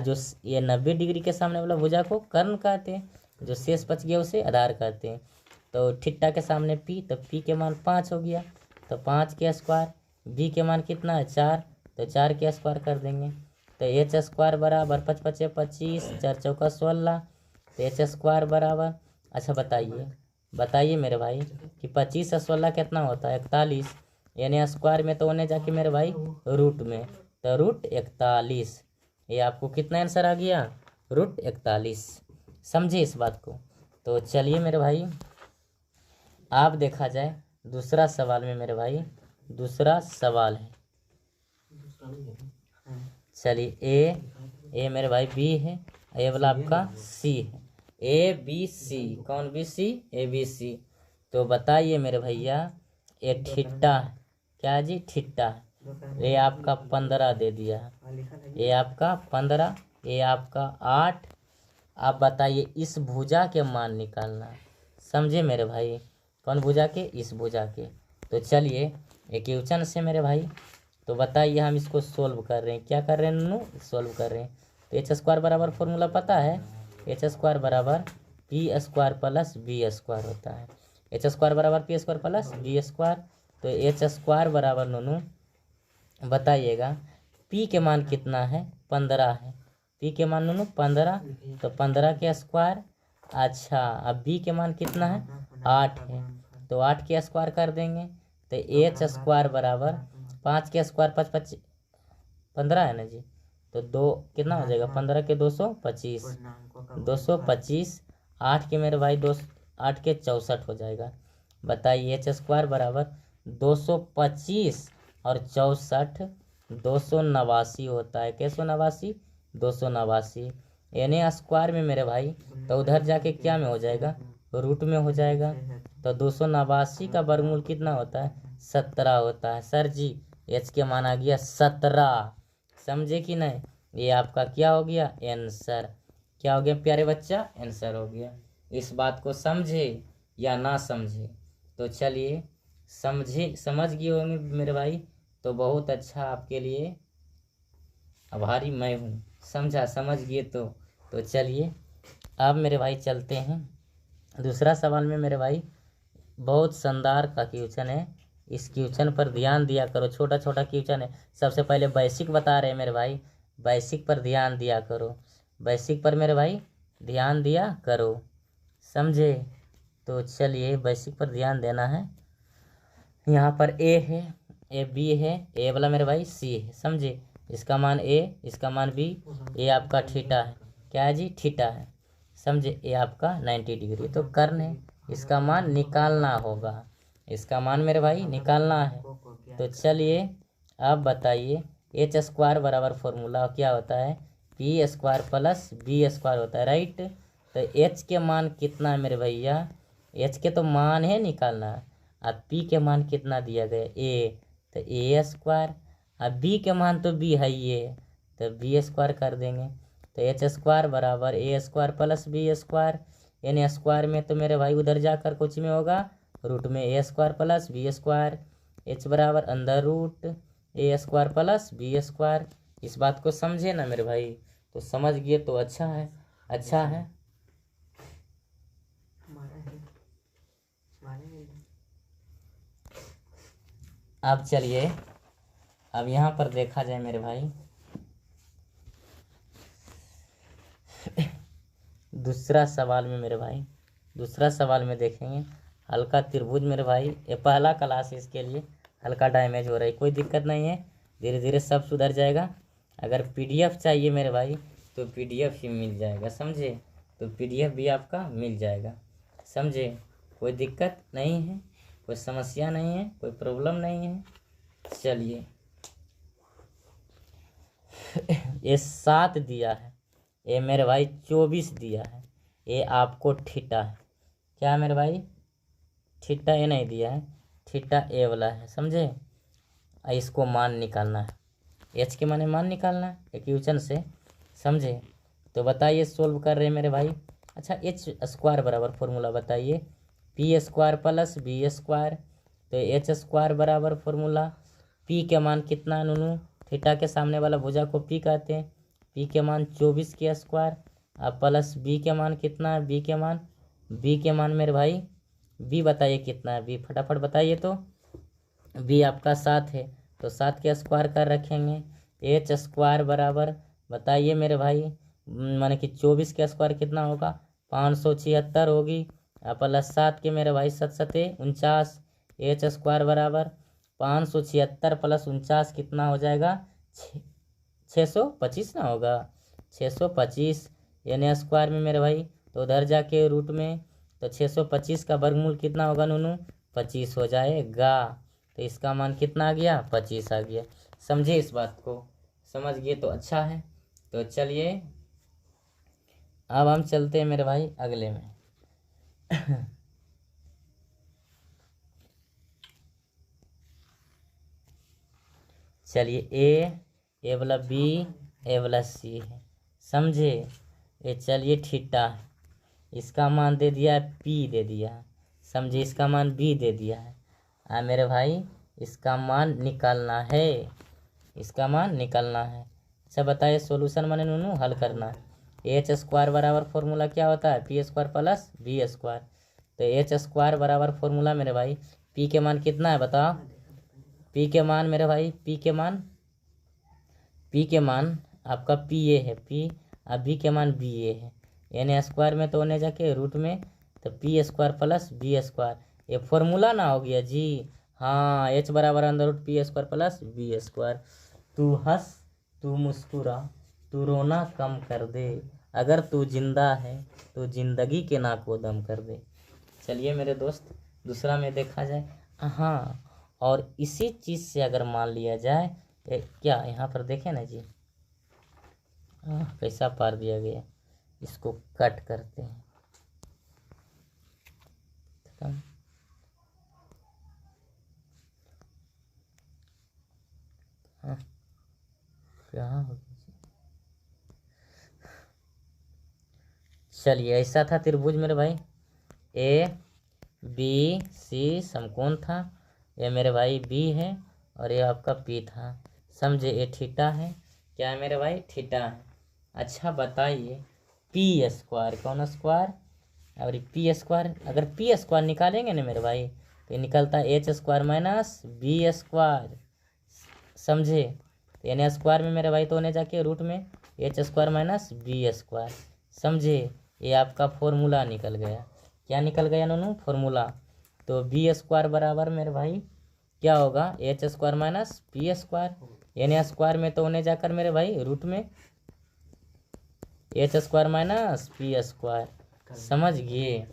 जो ये 90 डिग्री के सामने वाला भुजा को कर्ण कहते हैं, जो शेष बच गया उसे आधार कहते हैं। तो थीटा के सामने p, तो p के मान 5 हो गया, तो 5 के स्क्वायर, b के मान कितना है 4, तो 4 के स्क्वायर कर देंगे। तो h² बराबर 5 × 5 = 25, 4 चौका 16। तो h² बराबर, अच्छा बताइए मेरे भाई कि 25 से 16 कितना होता है 41, यानी स्क्वायर में तो होने जाके मेरे भाई रूट में, तो √41। ये आपको कितना आंसर आ गया, √41, समझे इस बात को। तो चलिए मेरे भाई आप देखा जाए दूसरा सवाल में मेरे भाई, दूसरा सवाल है, चलिए ए मेरे भाई बी है, ए वाला आपका सी है, ए बी सी, कौन B C, A B C. तो बताइए मेरे भैया ये थीटा, क्या जी, थीटा। ये आपका 15 दे दिया, ये आपका 15, ये आपका 8। आप बताइए इस भुजा के मान निकालना, समझे मेरे भाई, कौन भुजा के, इस भुजा के। तो चलिए एक क्वेश्चन से मेरे भाई, तो बताइए हम इसको सोल्व कर रहे हैं, क्या कर रहे हैं नूनू, सोल्व कर रहे हैं। तो h² बराबर फॉर्मूला पता है, h² बराबर p² + b² होता है, h² बराबर p² + b²। तो h² बराबर नूनू बताइएगा p के मान कितना है, 15 है, p के मान नूनू 15, तो 15 के स्क्वायर। अच्छा अब b के मान कितना है 8 है, तो 8 के स्क्वायर कर देंगे। तो h² बराबर 5 के स्क्वायर 5 5 15 है ना जी, तो 2 कितना हो जाएगा, 15 के 225, 225, 8 के मेरे भाई 8 के 64 हो जाएगा। बताइए h² बराबर 225 और 64 289 होता है, कैसे 89, 289, यानी स्क्वायर में मेरे भाई, तो उधर जाके क्या में हो जाएगा, रूट में हो जाएगा। तो 289 का वर्गमूल कितना होता है, 17 होता है। सर जी एच के मान आ गया 17, समझे कि नहीं। ये आपका क्या हो गया, आंसर। क्या हो गया प्यारे बच्चा, आंसर हो गया। इस बात को समझे या ना समझे, तो चलिए समझ गए होंगे मेरे भाई, तो बहुत अच्छा, आपके लिए आभारी मैं हूँ। समझ गए तो चलिए अब मेरे भाई चलते हैं दूसरा सवाल में। मेरे भाई बहुत शानदार का क्वेश्चन है, इस क्वेश्चन पर ध्यान दिया करो। छोटा छोटा क्वेश्चन है। सबसे पहले बेसिक बता रहे हैं मेरे भाई, बेसिक पर ध्यान दिया करो, बेसिक पर मेरे भाई ध्यान दिया करो, समझे। तो चलिए बेसिक पर ध्यान देना है। यहाँ पर ए है, ए बी है, ए वाला मेरे भाई सी है, समझे। इसका मान ए, इसका मान बी, ये आपका थीटा है, क्या है जी, थीटा है, समझे। ये आपका 90 डिग्री। तो कर्ण है, इसका मान निकालना होगा, इसका मान मेरे भाई निकालना है। तो चलिए अब बताइए, एच स्क्वायर बराबर फॉर्मूला क्या होता है, P square plus B square होता है, राइट। तो एच के मान कितना है मेरे भैया, एच के तो मान है निकालना है, अब पी के मान कितना दिया गया ए, तो ए स्क्वायर, अब बी के मान तो बी है ये, तो बी स्क्वायर कर देंगे। तो एच स्क्वायर बराबर ए स्क्वायर प्लस बी स्क्वायर, यानी स्क्वायर में तो मेरे भाई उधर जाकर कुछ में होगा रूट में A square plus B square, H बराबर अंदर root A square plus B square. इस बात को समझे ना मेरे भाई, तो समझ गए तो अच्छा है, अच्छा है। अब चलिए अब यहाँ पर देखा जाए मेरे भाई, दूसरा सवाल में मेरे भाई, दूसरा सवाल में देखेंगे हल्का त्रिभुज मेरे भाई, ये पहला क्लास है, इसके लिए हल्का डैमेज हो रहा है, कोई दिक्कत नहीं है, धीरे धीरे सब सुधर जाएगा। अगर पीडीएफ चाहिए मेरे भाई तो पीडीएफ ही मिल जाएगा, समझे। तो पीडीएफ भी आपका मिल जाएगा, समझे, कोई दिक्कत नहीं है, कोई समस्या नहीं है, कोई प्रॉब्लम नहीं है। चलिए ये 7 दिया है, ये मेरे भाई 24 दिया है, ये आपको थीटा है, क्या मेरे भाई, थीटा ए नहीं दिया है, थीटा ए वाला है, समझे। इसको मान निकालना है, एच के माने मान निकालना है इक्वेशन से, समझे। तो बताइए, सोल्व कर रहे हैं मेरे भाई। अच्छा, एच स्क्वायर बराबर फॉर्मूला बताइए, P square plus B square, तो एच स्क्वायर बराबर फॉर्मूला, पी के मान कितना नूनू, थीटा के सामने वाला भुजा को पी कहते हैं, पी के मान 24 के स्क्वायर, अब प्लस बी के मान कितना है, बी के मान मेरे भाई, बी बताइए कितना है, बी फटाफट बताइए। तो बी आपका 7 है, तो 7 के स्क्वायर कर रखेंगे। एच स्क्वायर बराबर बताइए मेरे भाई, माने कि 24 के स्क्वायर कितना होगा, 576 होगी, प्लस 7 के मेरे भाई 7 7 49, एच स्क्वायर बराबर 576 प्लस 49 कितना हो जाएगा, 625 ना होगा, 625, यानी स्क्वायर में मेरे भाई, तो उधर जाके रूट में, तो 625 का वर्गमूल कितना होगा नूनू, 25 हो जाएगा। तो इसका मान कितना आ गया, 25 आ गया, समझे। इस बात को समझ गए तो अच्छा है। तो चलिए अब हम चलते हैं मेरे भाई अगले में। चलिए ए वाला बी, ए वाला सी है, समझे। ये चलिए थीटा है, इसका मान दे दिया है पी दे दिया है, समझे, इसका मान बी दे दिया है। मेरे भाई इसका मान निकालना है, इसका मान निकालना है। अच्छा बताइए सॉल्यूशन माने नूनू हल करना है। एच स्क्वायर बराबर फॉर्मूला क्या होता है, P square plus B square, तो एच स्क्वायर बराबर फॉर्मूला मेरे भाई, पी के मान कितना है बताओ, पी के मान मेरे भाई, पी के मान आपका पी ए है, पी, अब बी के मान बी ए है, यानी स्क्वायर में तो होने जाके रूट में, तो P square plus B square, ये फॉर्मूला ना हो गया जी। हाँ, एच बराबर अंदर root P square plus B square. तू हंस, तू मुस्कुरा, तू रोना कम कर दे, अगर तू जिंदा है तो जिंदगी के ना को दम कर दे। चलिए मेरे दोस्त दूसरा में देखा जाए। हाँ, और इसी चीज़ से अगर मान लिया जाए, क्या यहाँ पर देखें ना जी, कैसा पार दिया गया, इसको कट करते हैं, खत्म। क्या हो गया, चलिए ऐसा था त्रिभुज मेरे भाई, ए बी सी समकोण था, ये मेरे भाई बी है और ये आपका पी था। समझे, ये थीटा है, क्या है मेरे भाई, थीटा है। अच्छा बताइए पी स्क्वायर, कौन स्क्वायर, और पी स्क्वायर, अगर पी स्क्वायर निकालेंगे ना मेरे भाई तो ये निकलता है H square minus B square. समझे, तो एन स्क्वायर में मेरे भाई तो होने जाके रूट में H square minus B square. समझे, ये आपका फॉर्मूला निकल गया। क्या निकल गया नोनू, फॉर्मूला। तो बी स्क्वायर बराबर मेरे भाई क्या होगा, H square minus B square. N square में तो होने जाकर मेरे भाई रूट में H square minus B square. समझ गए,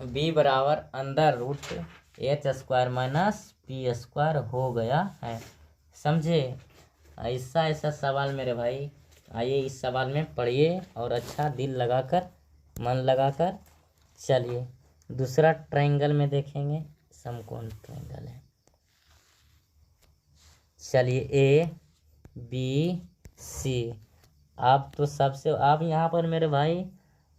बी बराबर अंदर root H square minus P square हो गया है। समझे, ऐसा ऐसा सवाल मेरे भाई, आइए इस सवाल में पढ़िए और अच्छा दिल लगाकर, मन लगाकर। चलिए दूसरा ट्रायंगल में देखेंगे, समकोण ट्रायंगल है। चलिए ए बी सी, आप तो सबसे, आप यहाँ पर मेरे भाई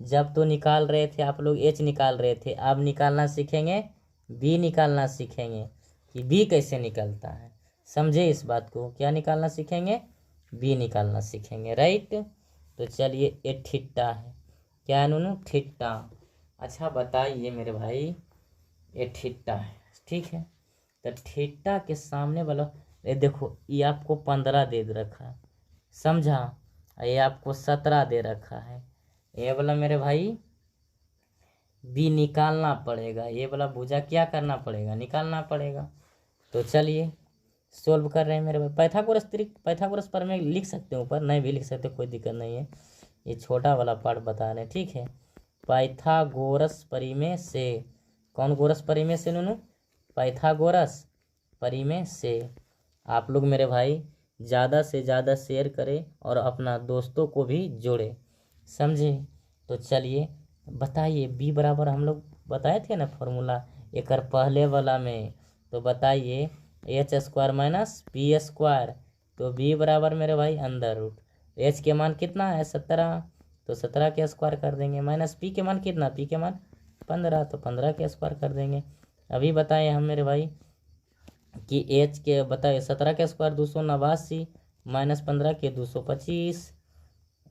जब तो निकाल रहे थे आप लोग एच निकाल रहे थे, अब निकालना सीखेंगे बी निकालना सीखेंगे कि बी कैसे निकलता है। समझे इस बात को, क्या निकालना सीखेंगे, बी निकालना सीखेंगे, राइट। तो चलिए ये थीटा है, क्या है नूनू, थीटा। अच्छा बताइए मेरे भाई, ये थीटा है, ठीक है। तो थीटा के सामने वाला, ये देखो ये आपको 15 दे रखा है, समझा, ये आपको 17 दे रखा है। ये वाला मेरे भाई बी निकालना पड़ेगा, ये वाला भुजा क्या करना पड़ेगा, निकालना पड़ेगा। तो चलिए सोल्व कर रहे हैं मेरे भाई। पैथागोरस पर में लिख सकते हैं, ऊपर नहीं भी लिख सकते, कोई दिक्कत नहीं है, ये छोटा वाला पार्ट बता रहे हैं, ठीक है। पाइथागोरस परिमेय से, कौन गोरस परिमेय से नूनू, पाइथागोरस परिमेय से। आप लोग मेरे भाई ज़्यादा से ज़्यादा शेयर करें और अपना दोस्तों को भी जोड़े, समझे। तो चलिए बताइए बी बराबर, हम लोग बताए थे ना फॉर्मूला एक पहले वाला में, तो बताइए H square minus P square. तो बी बराबर मेरे भाई अंदर रूट, एच के मान कितना है 17, तो 17 के स्क्वायर कर देंगे, माइनस पी के मान कितना, पी के मान 15, तो 15 के स्क्वायर कर देंगे। अभी बताए हम मेरे भाई कि एच के बताए 17 के स्क्वायर 289 माइनस 15 के 225।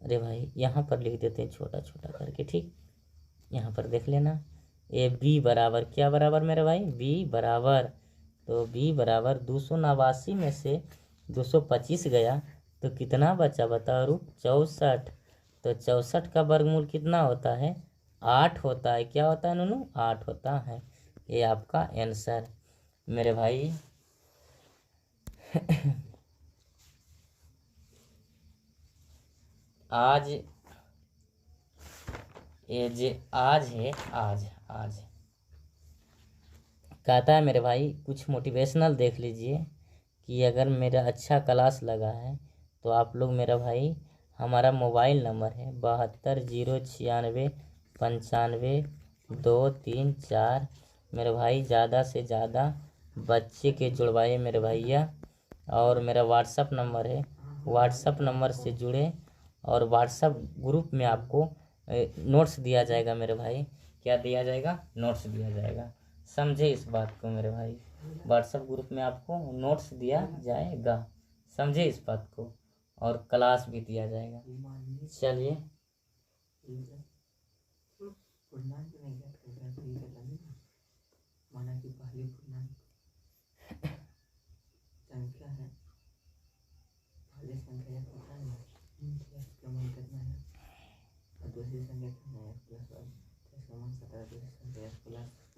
अरे भाई यहाँ पर लिख देते हैं छोटा छोटा करके, ठीक, यहाँ पर देख लेना। ए बी बराबर क्या बराबर मेरे भाई, बी बराबर, तो बी बराबर 289 में से 225 गया तो कितना बचा बताओ, रूट 64। तो 64 का वर्गमूल कितना होता है, 8 होता है, क्या होता है नूनू, 8 होता है। ये आपका आंसर मेरे भाई। आज ये जे आज है, आज कहता है मेरे भाई कुछ मोटिवेशनल देख लीजिए कि अगर मेरा अच्छा क्लास लगा है तो आप लोग मेरा भाई, हमारा मोबाइल नंबर है 7209659234। मेरे भाई ज़्यादा से ज़्यादा बच्चे के जुड़वाइए मेरे भैया, और मेरा व्हाट्सअप नंबर है, व्हाट्सअप नंबर से जुड़े, और व्हाट्सअप ग्रुप में आपको नोट्स दिया जाएगा मेरे भाई, क्या दिया जाएगा, नोट्स दिया जाएगा। समझे इस बात को मेरे भाई, व्हाट्सएप ग्रुप में आपको नोट्स दिया जाएगा, समझे इस बात को, और क्लास भी दिया जाएगा। चलिए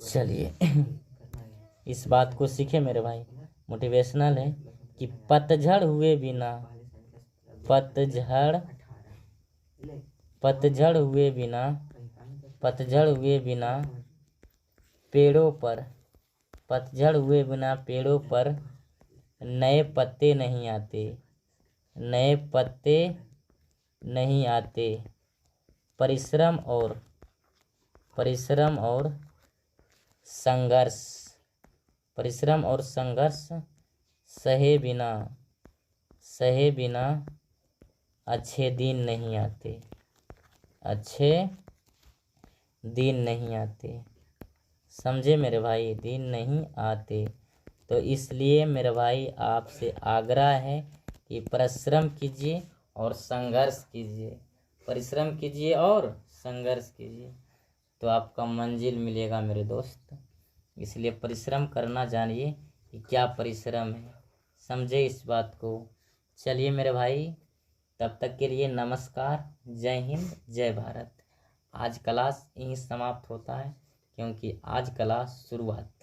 चलिए इस बात को सीखे मेरे भाई, मोटिवेशनल है कि पतझड़ हुए बिना, पतझड़ पतझड़ हुए बिना, पतझड़ हुए बिना पेड़ों पर, पतझड़ हुए बिना पेड़ों पर नए पत्ते नहीं आते, नए पत्ते नहीं आते। परिश्रम और संघर्ष, परिश्रम और संघर्ष सहे बिना अच्छे दिन नहीं आते, अच्छे दिन नहीं आते। समझे मेरे भाई, दिन नहीं आते। तो इसलिए मेरे भाई आपसे आग्रह है कि परिश्रम कीजिए और संघर्ष कीजिए, परिश्रम कीजिए और संघर्ष कीजिए, तो आपका मंजिल मिलेगा मेरे दोस्त। इसलिए परिश्रम करना जानिए कि क्या परिश्रम है, समझे इस बात को। चलिए मेरे भाई, तब तक के लिए नमस्कार, जय हिंद, जय भारत। आज क्लास यहीं समाप्त होता है, क्योंकि आज क्लास शुरुआत